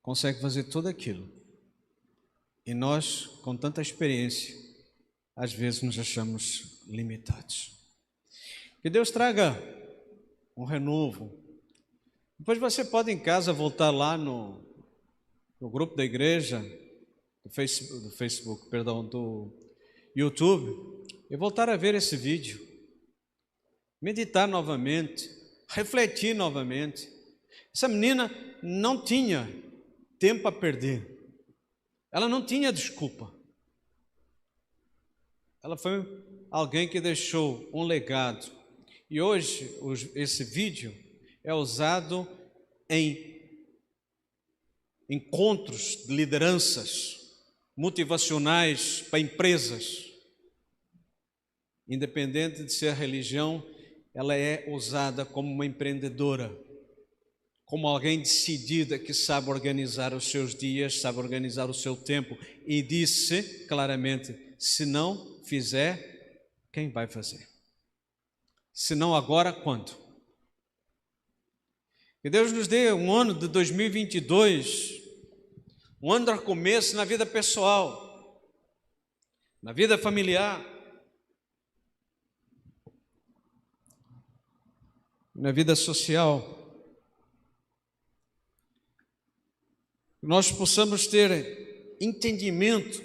consegue fazer tudo aquilo? E nós, com tanta experiência, às vezes nos achamos limitados. Que Deus traga um renovo. Depois você pode em casa voltar lá no grupo da igreja, do Facebook, do YouTube e voltar a ver esse vídeo, meditar novamente, refletir novamente. Essa menina não tinha tempo a perder, ela não tinha desculpa. Ela foi alguém que deixou um legado. E hoje esse vídeo é usado em encontros de lideranças motivacionais para empresas. Independente de ser religião, ela é usada como uma empreendedora, como alguém decidida que sabe organizar os seus dias, sabe organizar o seu tempo. E disse claramente: se não fizer, quem vai fazer? Se não agora, quando? Que Deus nos dê um ano de 2022, um ano de recomeço na vida pessoal, na vida familiar, na vida social. Nós possamos ter entendimento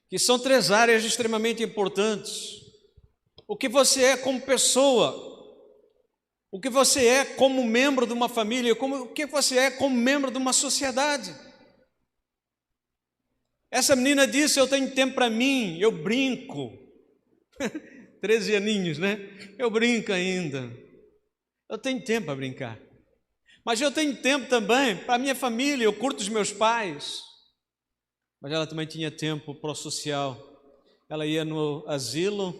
que são 3 áreas extremamente importantes. O que você é como pessoa, o que você é como membro de uma família, o que você é como membro de uma sociedade. Essa menina disse: eu tenho tempo para mim, eu brinco. 13 aninhos, né? Eu brinco ainda. Eu tenho tempo para brincar. Mas eu tenho tempo também para a minha família, eu curto os meus pais. Mas ela também tinha tempo para o social. Ela ia no asilo,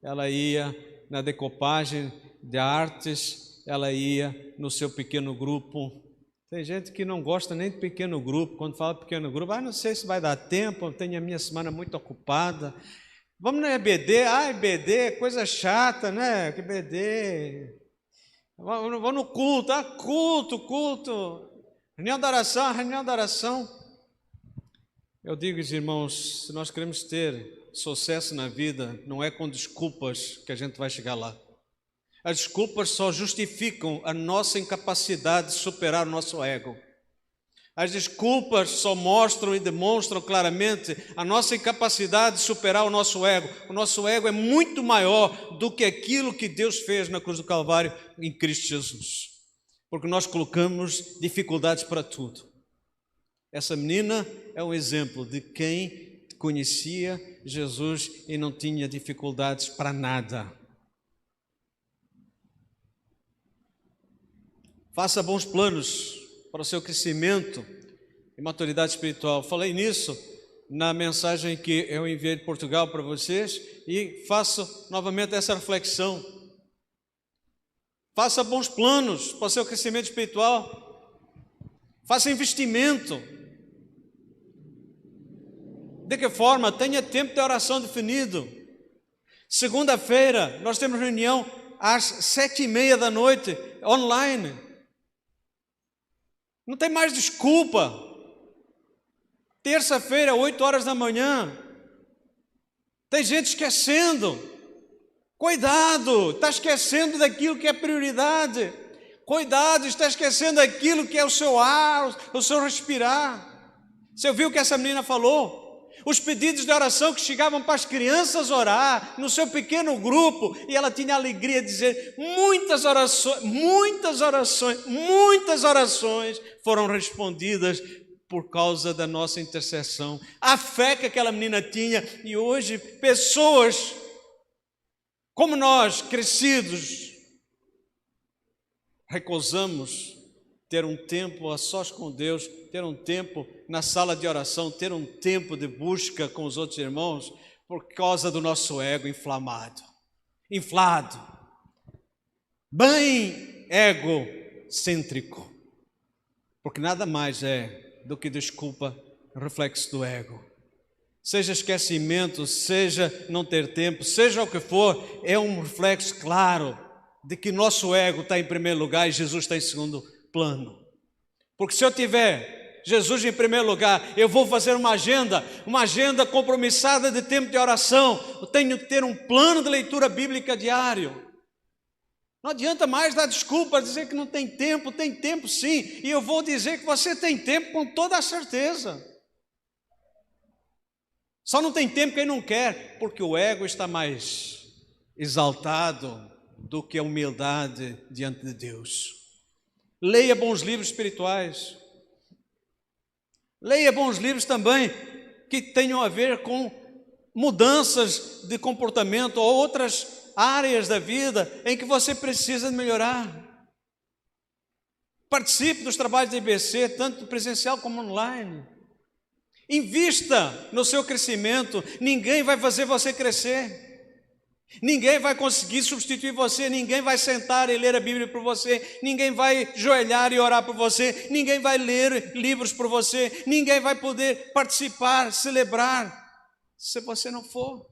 ela ia na decopagem de artes, ela ia no seu pequeno grupo. Tem gente que não gosta nem de pequeno grupo. Quando fala pequeno grupo, não sei se vai dar tempo, eu tenho a minha semana muito ocupada. Vamos na EBD? EBD, coisa chata, né? Que EBD... Vou no culto, culto, reunião da oração. Eu digo, irmãos, se nós queremos ter sucesso na vida, não é com desculpas que a gente vai chegar lá. As desculpas só justificam a nossa incapacidade de superar o nosso ego. As desculpas só mostram e demonstram claramente a nossa incapacidade de superar o nosso ego. O nosso ego é muito maior do que aquilo que Deus fez na cruz do Calvário em Cristo Jesus. Porque nós colocamos dificuldades para tudo. Essa menina é um exemplo de quem conhecia Jesus e não tinha dificuldades para nada. Faça bons planos para o seu crescimento e maturidade espiritual. Falei nisso na mensagem que eu enviei de Portugal para vocês e faço novamente essa reflexão. Faça bons planos para o seu crescimento espiritual. Faça investimento. De que forma? Tenha tempo de oração definido. Segunda-feira nós temos reunião às 7:30 da noite, online. Não tem mais desculpa. Terça-feira, 8 horas da manhã. Tem gente esquecendo. Cuidado, está esquecendo daquilo que é prioridade. Cuidado, está esquecendo daquilo que é o seu ar, o seu respirar. Você ouviu o que essa menina falou? Os pedidos de oração que chegavam para as crianças orar, no seu pequeno grupo, e ela tinha a alegria de dizer, muitas orações foram respondidas por causa da nossa intercessão. A fé que aquela menina tinha, e hoje pessoas como nós, crescidos, recusamos ter um tempo a sós com Deus, ter um tempo na sala de oração, ter um tempo de busca com os outros irmãos, por causa do nosso ego inflado, bem egocêntrico, porque nada mais é do que desculpa, reflexo do ego. Seja esquecimento, seja não ter tempo, seja o que for, é um reflexo claro de que nosso ego está em primeiro lugar e Jesus está em segundo plano. Porque se eu tiver Jesus em primeiro lugar, eu vou fazer uma agenda compromissada de tempo de oração. Eu tenho que ter um plano de leitura bíblica diário. Não adianta mais dar desculpa, dizer que não tem tempo sim. E eu vou dizer que você tem tempo com toda a certeza. Só não tem tempo quem não quer, porque o ego está mais exaltado do que a humildade diante de Deus. Leia bons livros espirituais. Leia bons livros também que tenham a ver com mudanças de comportamento ou outras áreas da vida em que você precisa melhorar. Participe dos trabalhos da IBC, tanto presencial como online. Invista no seu crescimento. Ninguém vai fazer você crescer. Ninguém vai conseguir substituir você. Ninguém vai sentar e ler a Bíblia por você. Ninguém vai ajoelhar e orar por você. Ninguém vai ler livros por você. Ninguém vai poder participar, celebrar, se você não for.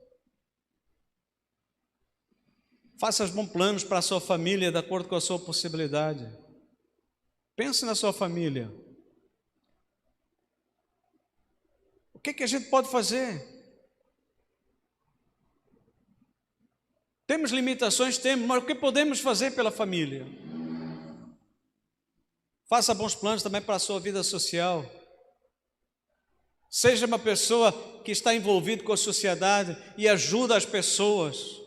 Faça os bons planos para a sua família de acordo com a sua possibilidade. Pense na sua família. O que a gente pode fazer? Temos limitações, temos, mas o que podemos fazer pela família? Faça bons planos também para a sua vida social. Seja uma pessoa que está envolvida com a sociedade e ajuda as pessoas.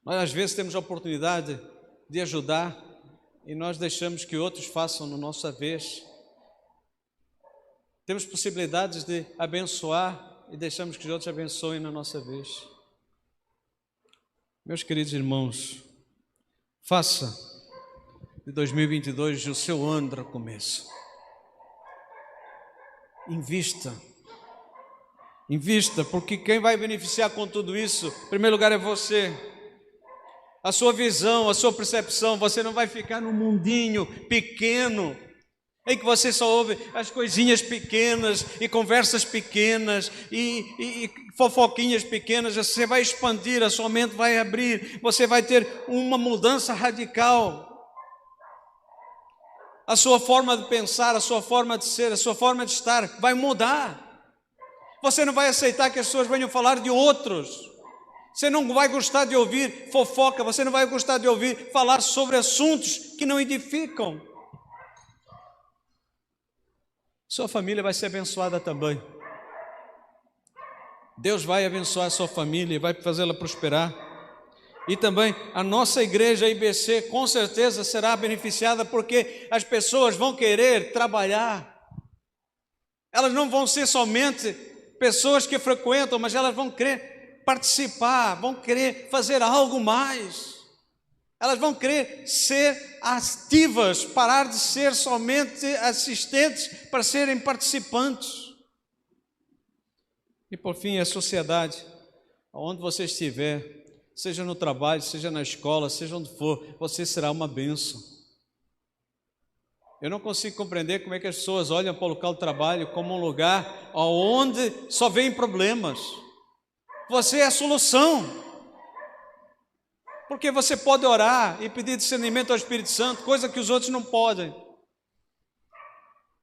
Nós às vezes temos a oportunidade de ajudar e nós deixamos que outros façam na nossa vez. Temos possibilidades de abençoar e deixamos que os outros abençoem na nossa vez. Meus queridos irmãos, faça de 2022 o seu ano de recomeço. Invista, porque quem vai beneficiar com tudo isso, em primeiro lugar, é você. A sua visão, a sua percepção, você não vai ficar num mundinho pequeno, em que você só ouve as coisinhas pequenas e conversas pequenas e fofoquinhas pequenas. Você vai expandir, a sua mente vai abrir, você vai ter uma mudança radical. A sua forma de pensar, a sua forma de ser, a sua forma de estar vai mudar. Você não vai aceitar que as pessoas venham falar de outros. Você não vai gostar de ouvir fofoca, você não vai gostar de ouvir falar sobre assuntos que não edificam. Sua família vai ser abençoada também. Deus vai abençoar a sua família e vai fazê-la prosperar. E também a nossa igreja IBC com certeza será beneficiada, porque as pessoas vão querer trabalhar. Elas não vão ser somente pessoas que frequentam, mas elas vão querer participar, vão querer fazer algo mais. Elas vão querer ser ativas, parar de ser somente assistentes para serem participantes. E por fim, a sociedade, onde você estiver, seja no trabalho, seja na escola, seja onde for, você será uma bênção. Eu não consigo compreender como é que as pessoas olham para o local de trabalho como um lugar onde só vêm problemas. Você é a solução, porque você pode orar e pedir discernimento ao Espírito Santo, coisa que os outros não podem.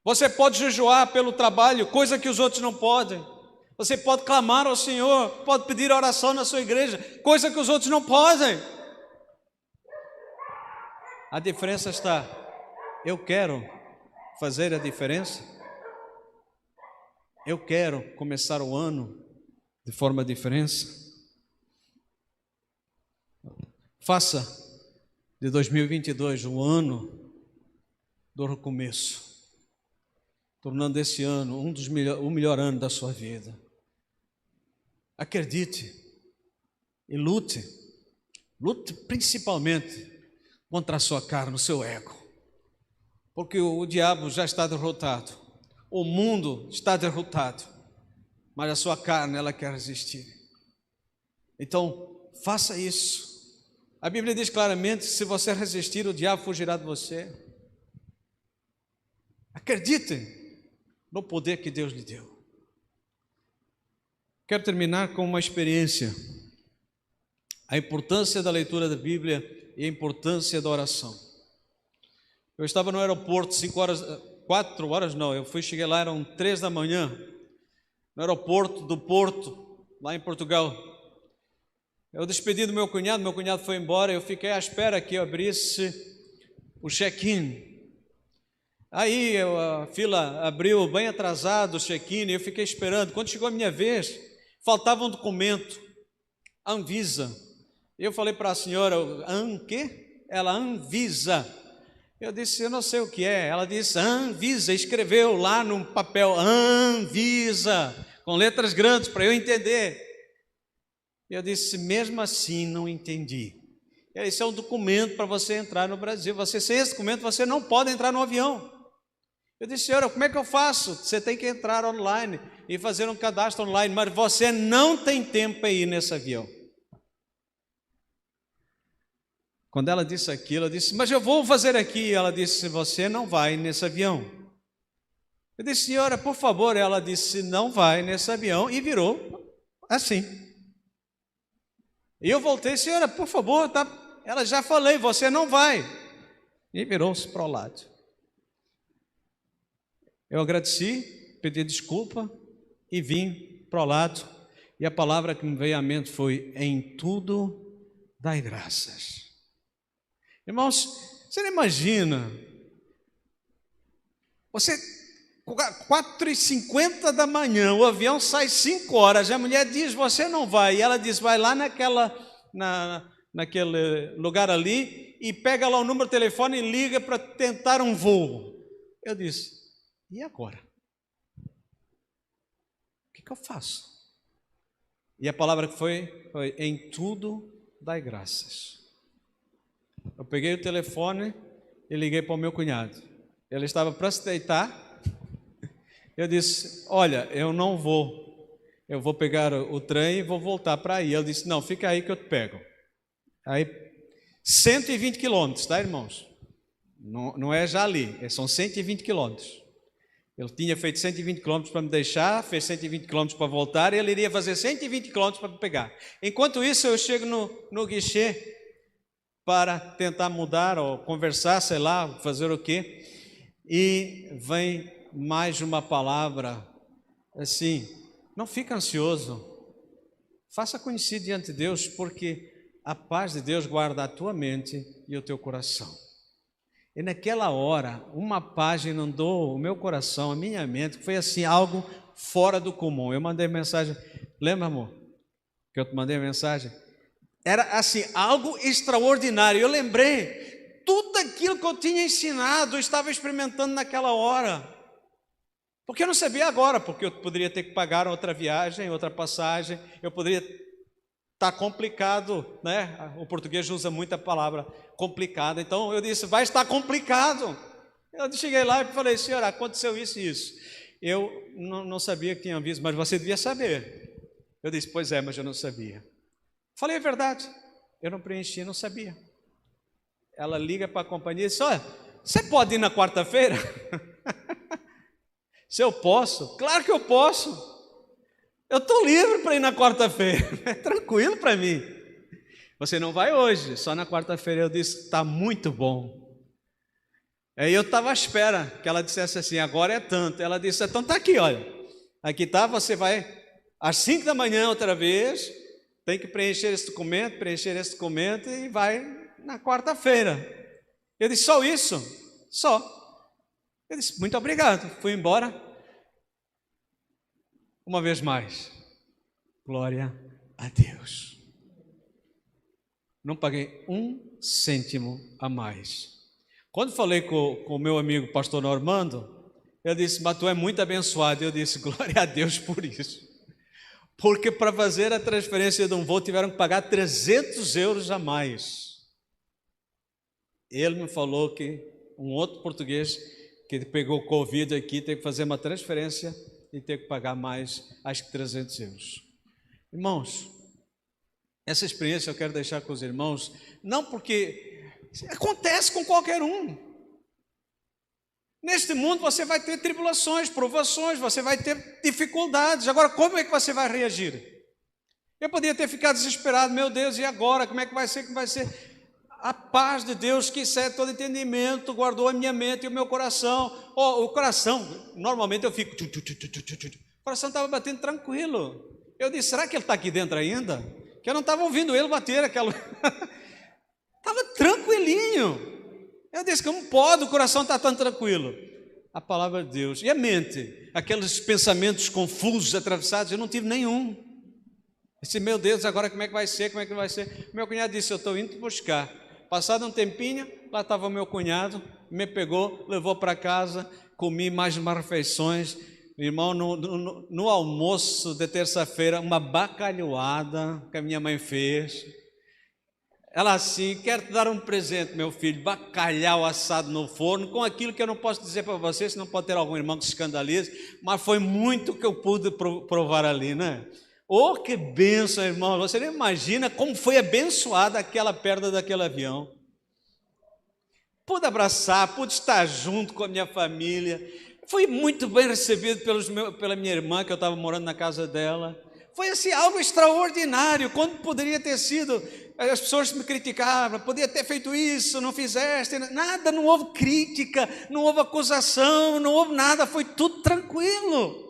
Você pode jejuar pelo trabalho, coisa que os outros não podem. Você pode clamar ao Senhor, pode pedir oração na sua igreja, coisa que os outros não podem. A diferença está, eu quero fazer a diferença, eu quero começar o ano de forma diferente. Faça de 2022 um ano do recomeço, tornando esse ano o melhor ano da sua vida. Acredite e lute principalmente contra a sua carne, o seu ego, porque o diabo já está derrotado, o mundo está derrotado, mas a sua carne, ela quer resistir. Então, faça isso. A Bíblia diz claramente que se você resistir, o diabo fugirá de você. Acredite no poder que Deus lhe deu. Quero terminar com uma experiência. A importância da leitura da Bíblia e a importância da oração. Eu estava no aeroporto 4 horas não, cheguei lá, eram 3 da manhã, no aeroporto do Porto, lá em Portugal. Eu despedi do meu cunhado foi embora, eu fiquei à espera que eu abrisse o check-in. Aí a fila abriu bem atrasado, o check-in, eu fiquei esperando. Quando chegou a minha vez, faltava um documento, Anvisa. Eu falei para a senhora, quê? Ela, Anvisa. Eu disse, eu não sei o que é. Ela disse, Anvisa, escreveu lá no papel, Anvisa, com letras grandes para eu entender. Eu disse, mesmo assim não entendi. Esse é um documento para você entrar no Brasil. Você, sem esse documento, você não pode entrar no avião. Eu disse, senhora, como é que eu faço? Você tem que entrar online e fazer um cadastro online, mas você não tem tempo para ir nesse avião. Quando ela disse aquilo, eu disse, mas eu vou fazer aqui. Ela disse, você não vai nesse avião. Eu disse, senhora, por favor. Ela disse, não vai nesse avião, e virou assim. E eu voltei, senhora, por favor, tá? Ela, já falei, você não vai. E virou-se para o lado. Eu agradeci, pedi desculpa e vim para o lado. E a palavra que me veio à mente foi, em tudo dai graças. Irmãos, você não imagina, você, 4h50 da manhã, o avião sai 5 horas, a mulher diz, você não vai, e ela diz, vai lá naquele lugar ali, e pega lá o número de telefone e liga para tentar um voo. Eu disse, e agora? O que eu faço? E a palavra que foi, em tudo dai graças. Eu peguei o telefone e liguei para o meu cunhado. Ele estava para se deitar. Eu disse, olha, eu não vou. Eu vou pegar o trem e vou voltar para aí. Ele disse, não, fica aí que eu te pego. Aí, 120 quilômetros, tá, irmãos? Não é já ali, são 120 quilômetros. Ele tinha feito 120 quilômetros para me deixar, fez 120 quilômetros para voltar, e ele iria fazer 120 quilômetros para me pegar. Enquanto isso, eu chego no guichê para tentar mudar ou conversar, sei lá, fazer o quê, e vem mais uma palavra assim, não fica ansioso, faça conhecido diante de Deus, porque a paz de Deus guarda a tua mente e o teu coração. E naquela hora, uma paz inundou o meu coração, a minha mente, foi assim, algo fora do comum. Eu mandei mensagem, lembra, amor, que eu te mandei mensagem? Era assim, algo extraordinário. Eu lembrei, tudo aquilo que eu tinha ensinado, eu estava experimentando naquela hora. Porque eu não sabia agora, porque eu poderia ter que pagar outra viagem, outra passagem, eu poderia estar complicado, né? O português usa muito a palavra complicado, então eu disse, vai estar complicado. Eu cheguei lá e falei, senhora, aconteceu isso e isso. Eu não sabia que tinha visto, mas você devia saber. Eu disse, pois é, mas eu não sabia. Falei a verdade, eu não preenchi, não sabia. Ela liga para a companhia e diz, olha, você pode ir na quarta-feira? Se eu posso? Claro que eu posso. Eu estou livre para ir na quarta-feira, é tranquilo para mim. Você não vai hoje, só na quarta-feira. Eu disse, está muito bom. Aí eu estava à espera que ela dissesse assim, agora é tanto. Ela disse, então está aqui, olha, aqui está, você vai às 5 da manhã outra vez, tem que preencher esse documento e vai na quarta-feira. Eu disse, só isso? Só. Eu disse, muito obrigado, fui embora. Uma vez mais, glória a Deus. Não paguei 1 cêntimo a mais. Quando falei com o meu amigo pastor Normando, eu disse, mas tu é muito abençoado. Eu disse, glória a Deus por isso. Porque para fazer a transferência de um voo tiveram que pagar 300 euros a mais. Ele me falou que um outro português que pegou Covid aqui teve que fazer uma transferência e teve que pagar mais, acho que 300 euros. Irmãos, essa experiência eu quero deixar com os irmãos, não porque acontece com qualquer um. Neste mundo você vai ter tribulações, provações, você vai ter dificuldades. Agora, como é que você vai reagir? Eu poderia ter ficado desesperado, meu Deus, e agora? Como é que vai ser? Como vai ser? A paz de Deus, que excede todo entendimento, guardou a minha mente e o meu coração. O coração, normalmente eu fico... O coração estava batendo tranquilo. Eu disse, será que ele está aqui dentro ainda? Que eu não estava ouvindo ele bater aquela... Estava tranquilinho. Eu disse, como pode o coração estar tão tranquilo? a palavra de Deus. E a mente, aqueles pensamentos confusos, atravessados, eu não tive nenhum. Eu disse, meu Deus, agora como é que vai ser, como é que vai ser? Meu cunhado disse, eu estou indo buscar. Passado um tempinho, lá estava o meu cunhado, me pegou, levou para casa, comi mais umas refeições. Irmão, no almoço de terça-feira, uma bacalhoada que a minha mãe fez. Ela assim, quero te dar um presente, meu filho, bacalhau assado no forno, com aquilo que eu não posso dizer para você, senão pode ter algum irmão que se escandalize, mas foi muito que eu pude provar ali, né? Oh, que bênção, irmão, você nem imagina como foi abençoada aquela perda daquele avião. Pude abraçar, pude estar junto com a minha família, fui muito bem recebido pela minha irmã, que eu estava morando na casa dela. Foi assim, algo extraordinário, quando poderia ter sido, as pessoas me criticavam, podia ter feito isso, não fizeste, nada, não houve crítica, não houve acusação, não houve nada, foi tudo tranquilo.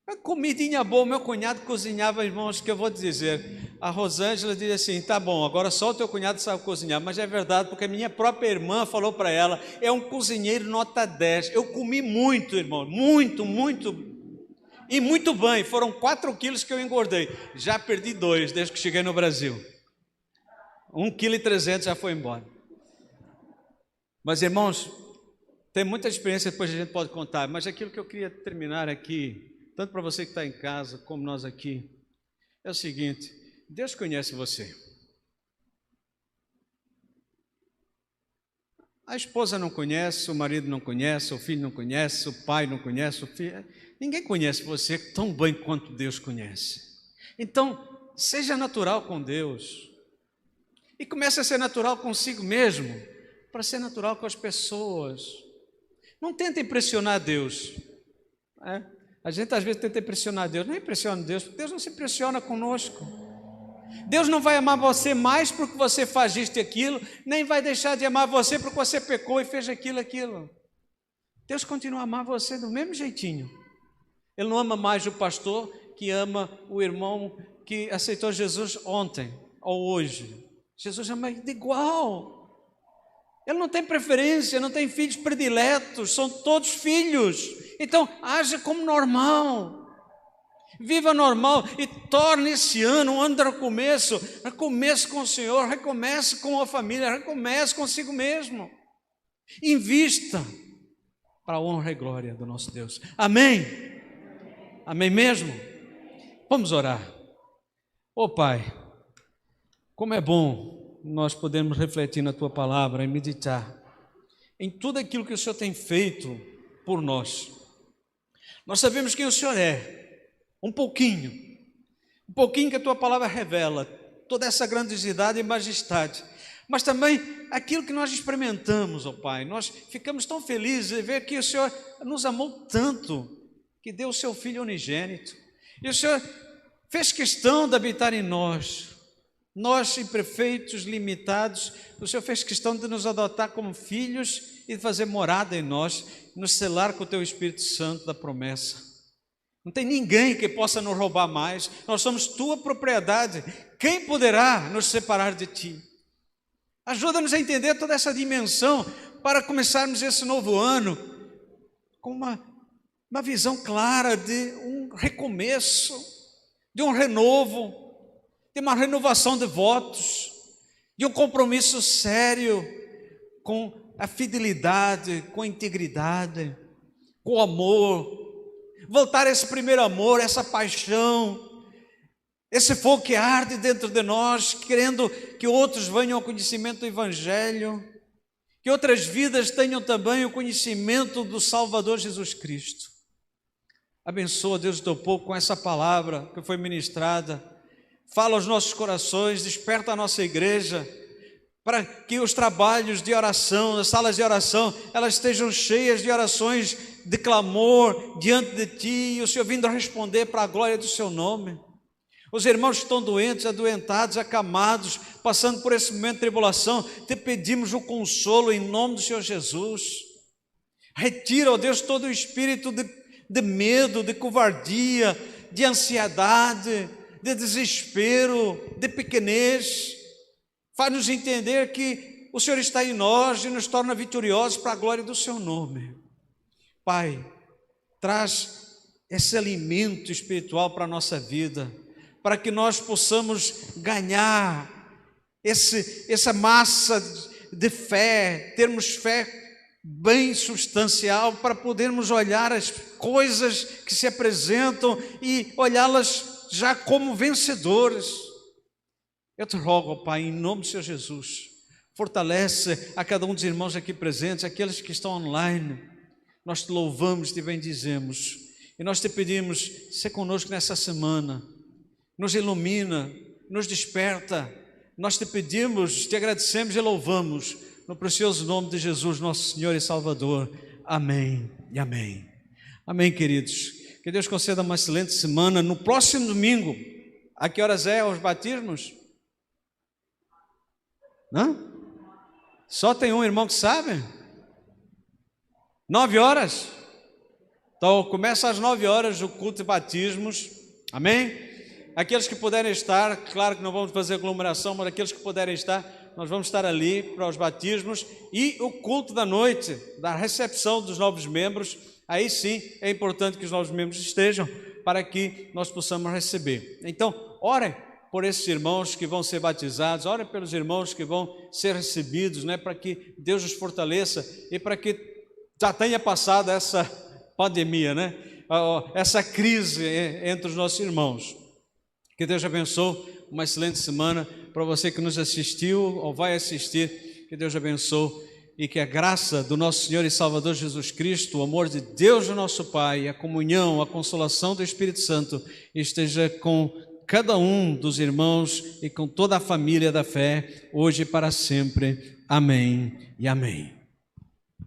A comidinha boa, meu cunhado cozinhava, irmãos, que eu vou te dizer, a Rosângela dizia assim, tá bom, agora só o teu cunhado sabe cozinhar, mas é verdade, porque a minha própria irmã falou para ela, é um cozinheiro nota 10, eu comi muito, irmão, muito, e muito bem, foram 4 quilos que eu engordei, já perdi 2 desde que cheguei no Brasil, 1,3 kg já foi embora. Mas irmãos, tem muita experiência, depois a gente pode contar, mas aquilo que eu queria terminar aqui, tanto para você que está em casa, como nós aqui, é o seguinte, Deus conhece você. A esposa não conhece, o marido não conhece, o filho não conhece, o pai não conhece, o filho... Ninguém conhece você tão bem quanto Deus conhece. Então, seja natural com Deus. E comece a ser natural consigo mesmo, para ser natural com as pessoas. Não tente impressionar Deus. A gente às vezes tenta impressionar Deus. Não impressiona Deus, porque Deus não se impressiona conosco. Deus não vai amar você mais porque você faz isto e aquilo, nem vai deixar de amar você porque você pecou e fez aquilo. Deus continua a amar você do mesmo jeitinho. Ele não ama mais o pastor que ama o irmão que aceitou Jesus ontem ou hoje. Jesus ama de igual. Ele não tem preferência, não tem filhos prediletos, são todos filhos. Então, haja como normal. Viva normal e torne esse ano um ano de recomeço. Recomeçe com o Senhor, recomece com a família, recomece consigo mesmo. Invista para a honra e glória do nosso Deus. Amém? Amém mesmo? Vamos orar. Pai, como é bom nós podermos refletir na Tua palavra e meditar em tudo aquilo que o Senhor tem feito por nós. Nós sabemos quem o Senhor é, um pouquinho que a Tua palavra revela, toda essa grandiosidade e majestade, mas também aquilo que nós experimentamos, Pai, nós ficamos tão felizes de ver que o Senhor nos amou tanto, que deu o Seu Filho unigênito, e o Senhor fez questão de habitar em nós imperfeitos, limitados, o Senhor fez questão de nos adotar como filhos e de fazer morada em nós, nos selar com o Teu Espírito Santo da promessa. Não tem ninguém que possa nos roubar mais, nós somos Tua propriedade, quem poderá nos separar de Ti? Ajuda-nos a entender toda essa dimensão, para começarmos esse novo ano, com uma visão clara de um recomeço, de um renovo, de uma renovação de votos, de um compromisso sério com a fidelidade, com a integridade, com o amor, voltar a esse primeiro amor, essa paixão, esse fogo que arde dentro de nós, querendo que outros venham ao conhecimento do Evangelho, que outras vidas tenham também o conhecimento do Salvador Jesus Cristo. Abençoa, Deus, o Teu povo com essa palavra que foi ministrada. Fala aos nossos corações, desperta a nossa igreja, para que os trabalhos de oração, as salas de oração, elas estejam cheias de orações de clamor diante de Ti, e o Senhor vindo a responder para a glória do Seu nome. Os irmãos que estão doentes, adoentados, acamados, passando por esse momento de tribulação, Te pedimos o consolo em nome do Senhor Jesus. Retira, ó Deus, todo o espírito de medo, de covardia, de ansiedade, de desespero, de pequenez. Faz-nos entender que o Senhor está em nós e nos torna vitoriosos para a glória do Seu nome. Pai, traz esse alimento espiritual para a nossa vida, para que nós possamos ganhar essa massa de fé, termos fé bem substancial, para podermos olhar as coisas que se apresentam e olhá-las já como vencedores. Eu te rogo, Pai, em nome do Senhor Jesus, fortalece a cada um dos irmãos aqui presentes, aqueles que estão online. Nós te louvamos, te bendizemos, e nós te pedimos, se conosco nessa semana, nos ilumina, nos desperta. Nós te pedimos, te agradecemos e louvamos, no precioso nome de Jesus, nosso Senhor e Salvador. Amém e amém. Amém, queridos. Que Deus conceda uma excelente semana. No próximo domingo, a que horas é os batismos? Não? Só tem um irmão que sabe? 9 horas? Então, começa às 9 horas o culto de batismos. Amém? Aqueles que puderem estar, claro que não vamos fazer aglomeração, mas aqueles que puderem estar, nós vamos estar ali para os batismos e o culto da noite, da recepção dos novos membros. Aí sim é importante que os novos membros estejam para que nós possamos receber. Então, orem por esses irmãos que vão ser batizados, orem pelos irmãos que vão ser recebidos, né, para que Deus os fortaleça e para que já tenha passado essa pandemia, né, essa crise entre os nossos irmãos. Que Deus abençoe, uma excelente semana para você que nos assistiu ou vai assistir. Que Deus abençoe e que a graça do nosso Senhor e Salvador Jesus Cristo, o amor de Deus, o nosso Pai, a comunhão, a consolação do Espírito Santo esteja com cada um dos irmãos e com toda a família da fé, hoje e para sempre. Amém e amém.